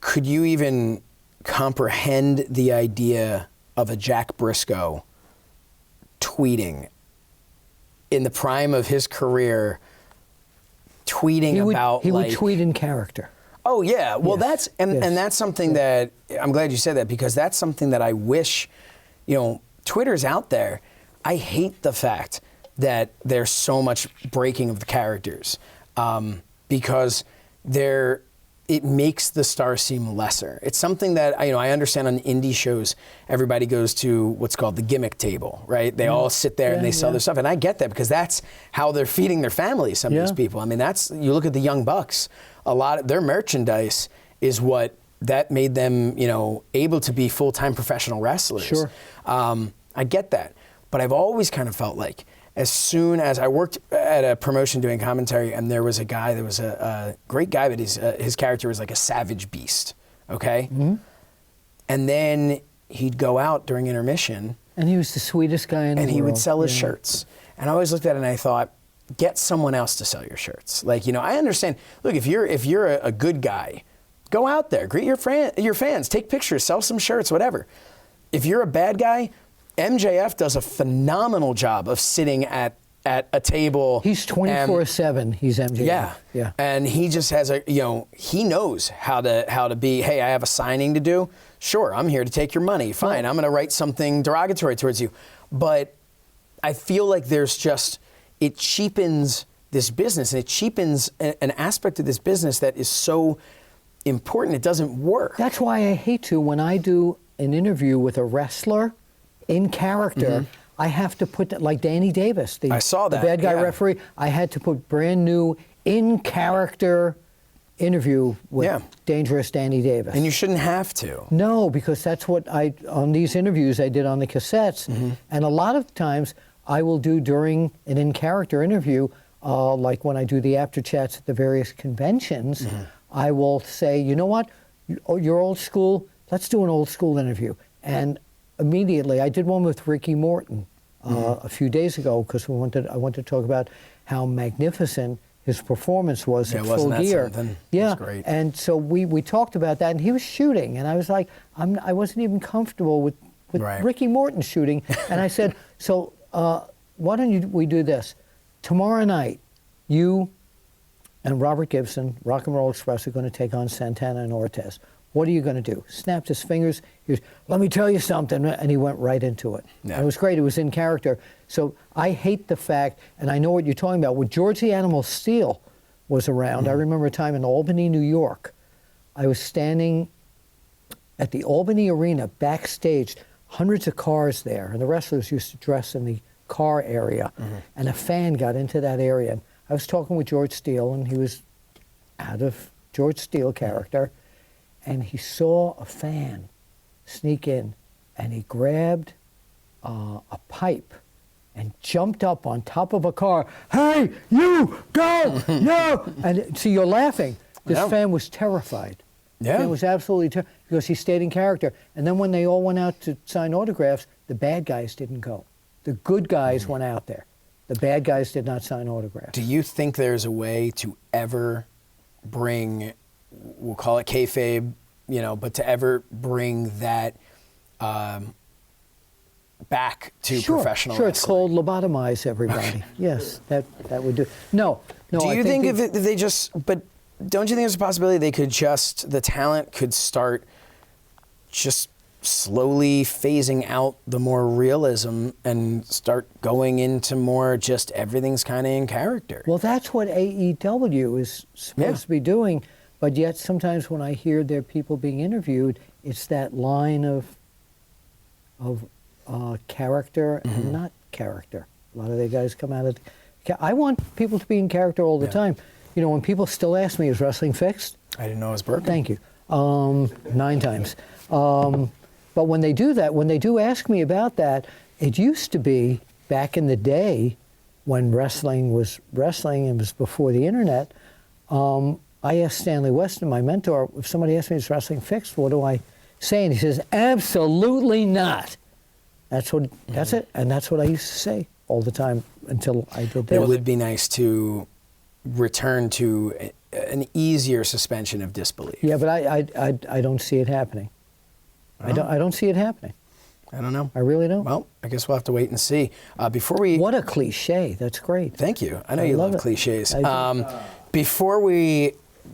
Could you even comprehend the idea of a Jack Briscoe tweeting in the prime of his career, tweeting he would tweet in character. Oh yeah, well yes. And that's something that I'm glad you said that, because that's something that I wish, Twitter's out there. I hate the fact that there's so much breaking of the characters, because it makes the star seem lesser. It's something that I understand on indie shows. Everybody goes to what's called the gimmick table, right? They all sit there and they sell their stuff, and I get that, because that's how they're feeding their families. Some of these people. I mean, you look at the Young Bucks. A lot of their merchandise is what that made them, able to be full-time professional wrestlers. Sure. I get that, but I've always kind of felt like, as soon as I worked at a promotion doing commentary, and there was a guy that was a great guy, but his character was like a savage beast, okay? And then he'd go out during intermission. And he was the sweetest guy in the world. And he would sell his shirts. And I always looked at it and I thought, get someone else to sell your shirts. I understand. Look, if you're a good guy, go out there, greet your fans, take pictures, sell some shirts, whatever. If you're a bad guy, MJF does a phenomenal job of sitting at at a table. He's 24/7. He's MJF. Yeah, yeah. And he just has he knows how to be. Hey, I have a signing to do. Sure, I'm here to take your money. Fine, I'm going to write something derogatory towards you. But I feel like it cheapens this business, and it cheapens an aspect of this business that is so important. It doesn't work. That's why I hate to, when I do an interview with a wrestler in character, I have to put that, like Danny Davis, I saw that, the bad guy yeah. referee. I had to put brand new in character interview with Dangerous Danny Davis. And you shouldn't have to. No, because that's what on these interviews I did on the cassettes, and a lot of times I will do during an in character interview, like when I do the after chats at the various conventions, I will say, you know what, you're old school, let's do an old school interview. And immediately, I did one with Ricky Morton a few days ago, because I wanted to talk about how magnificent his performance was at Full Gear. Yeah, was great. And so we talked about that, and he was shooting, and I was like, I wasn't even comfortable with Ricky Morton shooting, and I said, so why don't we do this? Tomorrow night, you and Robert Gibson, Rock and Roll Express, are going to take on Santana and Ortiz. What are you going to do? Snapped his fingers. He was, let me tell you something. And he went right into it. Yeah. And it was great. It was in character. So I hate the fact, and I know what you're talking about, when George the Animal Steel was around, I remember a time in Albany, New York. I was standing at the Albany Arena backstage, hundreds of cars there, and the wrestlers used to dress in the car area. And a fan got into that area. And I was talking with George Steele, and he was out of George Steele character. And he saw a fan sneak in, and he grabbed a pipe and jumped up on top of a car. Hey, you, go, no! And see, you're laughing. This fan was terrified. Yeah. Fan was absolutely terrified because he stayed in character. And then when they all went out to sign autographs, the bad guys didn't go. The good guys went out there. The bad guys did not sign autographs. Do you think there's a way to ever bring, we'll call it kayfabe, but to ever bring that back to professional wrestling? Sure, wrestling? it's called lobotomize everybody. Yes, that would do. No. Do you think if they just, but don't you think there's a possibility the talent could start just slowly phasing out the more realism and start going into more just everything's kind of in character? Well, that's what AEW is supposed to be doing. But yet, sometimes when I hear their people being interviewed, it's that line of character and not character. A lot of the guys come out of. I want people to be in character all the time. When people still ask me, "Is wrestling fixed?" I didn't know it was broken. Thank you. 9 times. But when they do that, when they do ask me about that, it used to be back in the day when wrestling was wrestling and was before the internet. I asked Stanley Weston, my mentor, if somebody asked me, is wrestling fixed, what do I say? And he says, absolutely not. That's it. And that's what I used to say all the time until I did this. It would be nice to return to an easier suspension of disbelief. Yeah, but I don't see it happening. I don't see it happening. I don't know. I really don't. Well, I guess we'll have to wait and see. What a cliche. That's great. Thank you. I know you love cliches.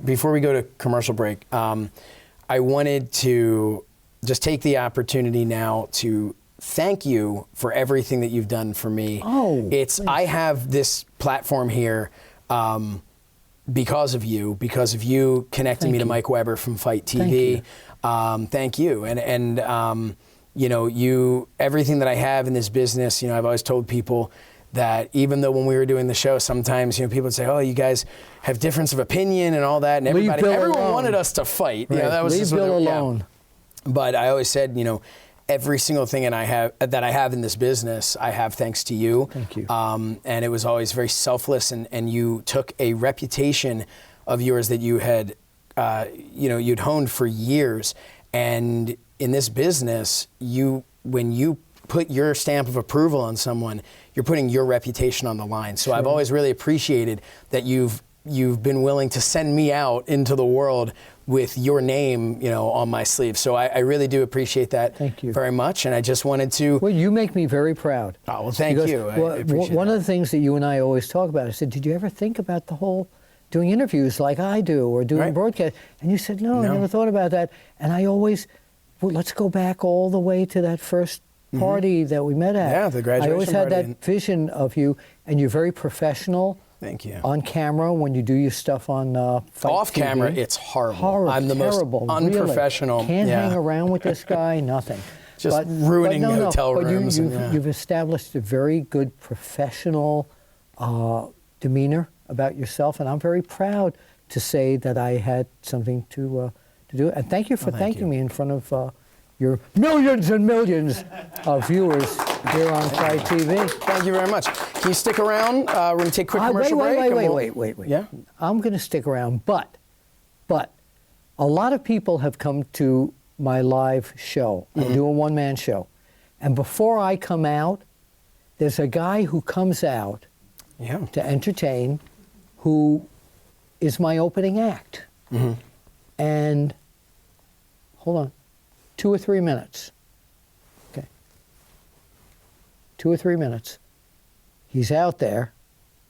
Before we go to commercial break, I wanted to just take the opportunity now to thank you for everything that you've done for me. I have this platform here because of you connecting me to Mike Weber from Fight TV. Thank you. And everything that I have in this business, I've always told people that even though when we were doing the show, sometimes people would say, "Oh, you guys have difference of opinion and all that," and everyone wanted us to fight. Right. That was Leave Bill alone. But I always said, every single thing that I have in this business, I have thanks to you. Thank you. And it was always very selfless, and you took a reputation of yours that you had, you'd honed for years, and in this business, when you put your stamp of approval on someone, you're putting your reputation on the line. So I've always really appreciated that you've you've been willing to send me out into the world with your name, on my sleeve. So I really do appreciate that. Thank you very much. And I just wanted to. Well, you make me very proud. Oh, well, thank you. I appreciate one that. of the things that you and I always talk about, I said, did you ever think about the whole doing interviews like I do or doing broadcast? And you said, no, I never thought about that. And I always, let's go back all the way to that first party that we met at. Yeah, the graduation I always had party. that vision of you, and you're very professional. Thank you. On camera, when you do your stuff on Fight Off TV. camera, it's horrible. Horrible, I'm the terrible, most unprofessional. Really. Can't hang around with this guy, nothing. Just ruining hotel rooms. You've established a very good professional demeanor about yourself, and I'm very proud to say that I had something to do. And thank you for thanking me in front of your millions and millions of viewers here on Fight TV. Thank you very much. Can you stick around? We're going to take a quick commercial break. Wait. Yeah? I'm going to stick around, but a lot of people have come to my live show. I do a one-man show. And before I come out, there's a guy who comes out to entertain who is my opening act. And, hold on, 2 or 3 minutes. Okay. 2 or 3 minutes. He's out there,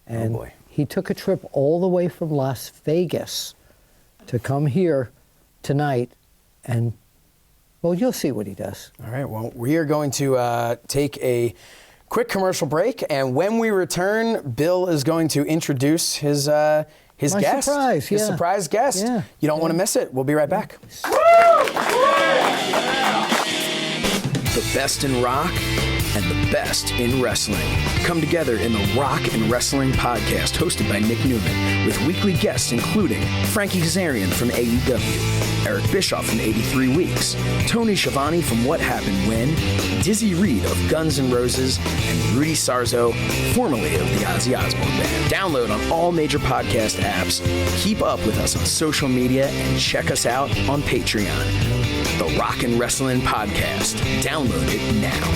and he took a trip all the way from Las Vegas to come here tonight, and, well, you'll see what he does. All right, well, we are going to take a quick commercial break, and when we return, Bill is going to introduce his guest. His surprise guest. Yeah. You don't want to miss it. We'll be right back. The best in rock and the best in wrestling come together in the Rock and Wrestling Podcast, hosted by Nick Newman, with weekly guests including Frankie Kazarian from AEW, Eric Bischoff from 83 Weeks, Tony Schiavone from What Happened When, Dizzy Reed of Guns N' Roses, and Rudy Sarzo, formerly of the Ozzy Osbourne Band. Download on all major podcast apps, keep up with us on social media, and check us out on Patreon. The Rock and Wrestling Podcast. Download it now.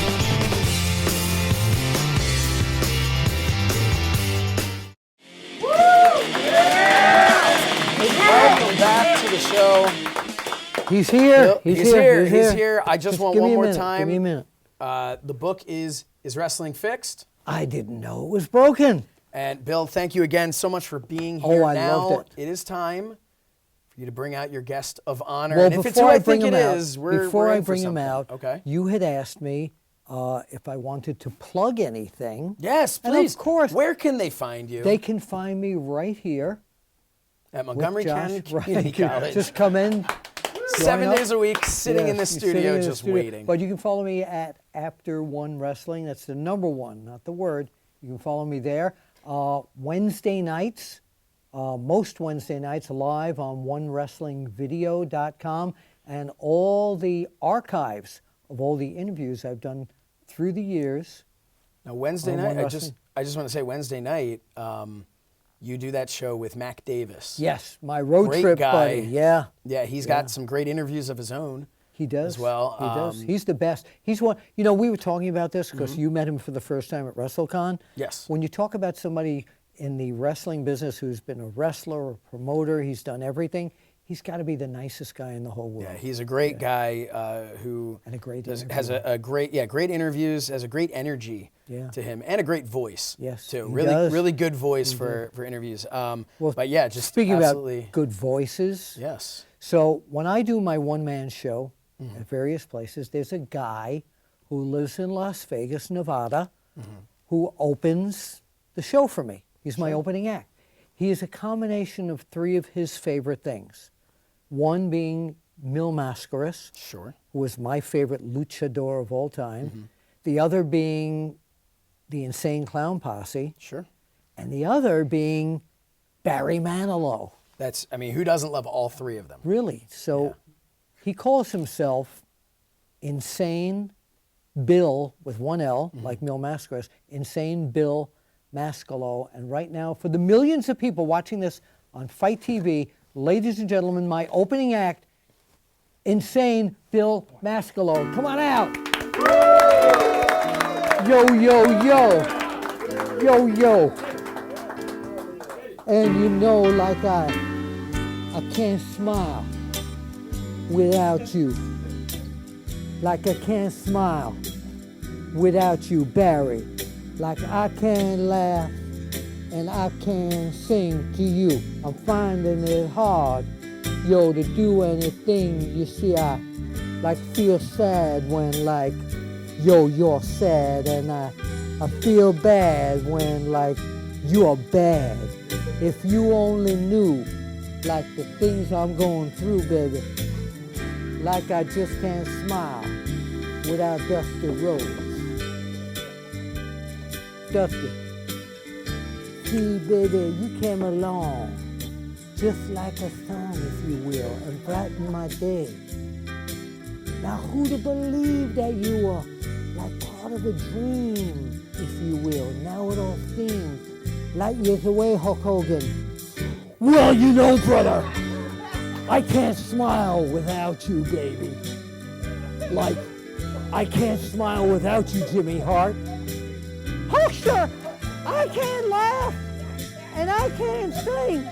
Welcome back to the show. He's here. He's here. I just want give one me a more minute. time. Give me a minute. The book is Wrestling Fixed? I didn't know it was broken. And Bill, thank you again so much for being here. I loved it. It is time for you to bring out your guest of honor. Well, and if it's who I think it is, we're before in I for bring him something. out, Okay. you had asked me if I wanted to plug anything. Yes, And please. of course. Where can they find you? They can find me right here. At Montgomery with County Josh, Community right. College. Just come in. 7 join days a week, sitting in the Yes, sitting studio, in the just studio. waiting. But you can follow me at Apter One Wrestling. That's the number one, not the word. You can follow me there. Wednesday nights, most Wednesday nights, live on OneWrestlingVideo.com, and all the archives of all the interviews I've done through the years. Now, Wednesday on night, One I Wrestling. just want to say Wednesday night, you do that show with Mac Davis. Yes, my road Great trip guy. buddy. Yeah. Yeah, he's got some great interviews of his own. He does. As well. He does. He's the best. He's one, we were talking about this because you met him for the first time at WrestleCon. Yes. When you talk about somebody in the wrestling business who's been a wrestler or promoter, he's done everything, he's got to be the nicest guy in the whole world. Yeah, he's a great guy who And a great has a great interviews, has a great energy to him, and a great voice. Yes, too. he Really, does. really good voice for interviews. Well, but yeah, just speaking absolutely. about good voices. Yes. So when I do my one-man show at various places, there's a guy who lives in Las Vegas, Nevada, who opens the show for me. He's my opening act. He is a combination of three of his favorite things. One being Mil Mascaras, Sure. who was my favorite luchador of all time. The other being the Insane Clown Posse. Sure. And the other being Barry Manilow. Who doesn't love all three of them? Really. So he calls himself Insane Bill with one L, like Mil Mascaras, Insane Bill Mascalo. And right now, for the millions of people watching this on Fight TV, ladies and gentlemen, my opening act, Insane Bill Mascalo. Come on out. Yo, yo, yo. Yo, yo. And you know, like I can't smile without you. Like I can't smile without you, Barry. Like I can't laugh and I can't sing to you. I'm finding it hard, yo, to do anything. You see, I like feel sad when like, yo, you're sad, and I feel bad when like you're bad. If you only knew like the things I'm going through, baby. Like I just can't smile without Dusty Rhodes. Dusty, see, baby, you came along just like a song, if you will, and brightened my day. Now, who'd have believed that you were like part of a dream, if you will? Now it all seems light years away, Hulk Hogan. Well, you know, brother, I can't smile without you, baby. Like, I can't smile without you, Jimmy Hart. Hulkster, I can't laugh and I can't sing.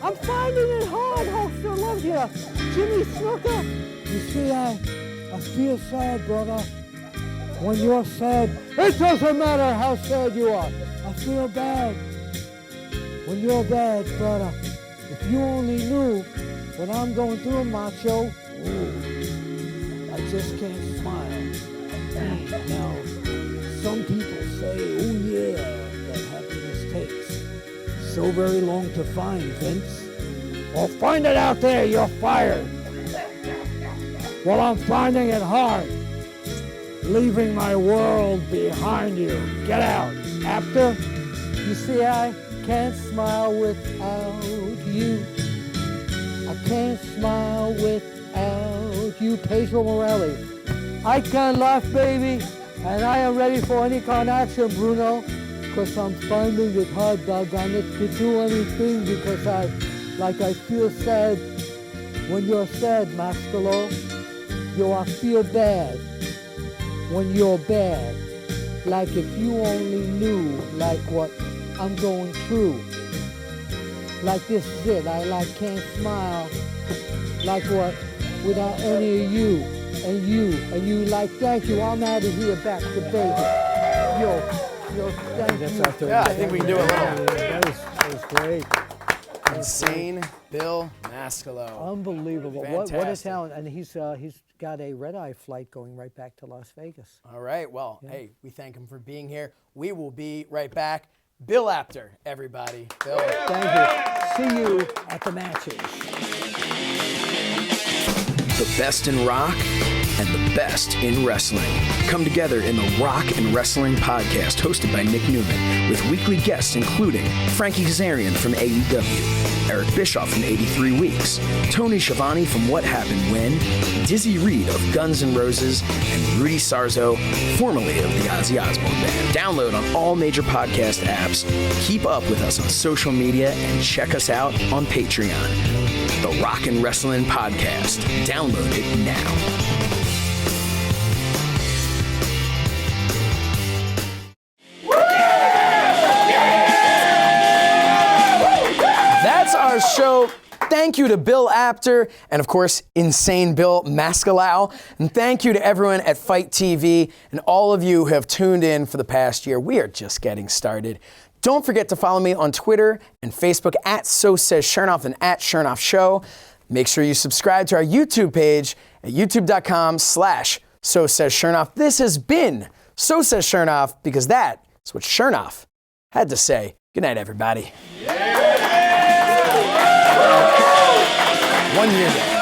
I'm finding it hard, Hulkster loves you. Jimmy Snooker, you see, I feel sad, brother. When you're sad, it doesn't matter how sad you are. I feel bad. When you're bad, brother, if you only knew what I'm going through, Macho, I just can't smile. Now, some people say, oh yeah, that happiness takes so very long to find, Vince. Well, find it out there, you're fired. Well, I'm finding it hard, leaving my world behind you. Get out. Apter, you see, I can't smile without you. I can't smile without you. Pedro Morelli. I can't laugh, baby, and I am ready for any kind of action, Bruno, because I'm finding it hard, doggone it, to do anything because I feel sad when you're sad, Mascalo. Yo, I feel bad when you're bad. Like if you only knew like what I'm going through. Like this is it, I can't smile like what without any of you and you like, thank you, I'm out of here back to Vegas. Yo, thank you. Yeah, I think we can do a little. That was great. Insane Bill Mascalo. Unbelievable. What a Fantastic. talent. And he's got a red-eye flight going right back to Las Vegas. All right, well, hey, we thank him for being here. We will be right back. Bill Apter, everybody. Bill. Thank you. See you at the matches. The best in rock and the best in wrestling come together in the Rock and Wrestling Podcast, hosted by Nick Newman, with weekly guests including Frankie Kazarian from AEW, Eric Bischoff from 83 Weeks, Tony Schiavone from What Happened When, Dizzy Reed of Guns N' Roses, and Rudy Sarzo, formerly of the Ozzy Osbourne Band. Download on all major podcast apps, keep up with us on social media, and check us out on Patreon. The Rock and Wrestling Podcast. Download it now. That's our show. Thank you to Bill Apter and, of course, Insane Bill Mascalo. And thank you to everyone at Fight TV and all of you who have tuned in for the past year. We are just getting started. Don't forget to follow me on Twitter and Facebook at So Says Shernoff and at Shernoff Show. Make sure you subscribe to our YouTube page at youtube.com/So Says Shernoff. This has been So Says Shernoff because that is what Shernoff had to say. Good night, everybody. 1 year ago.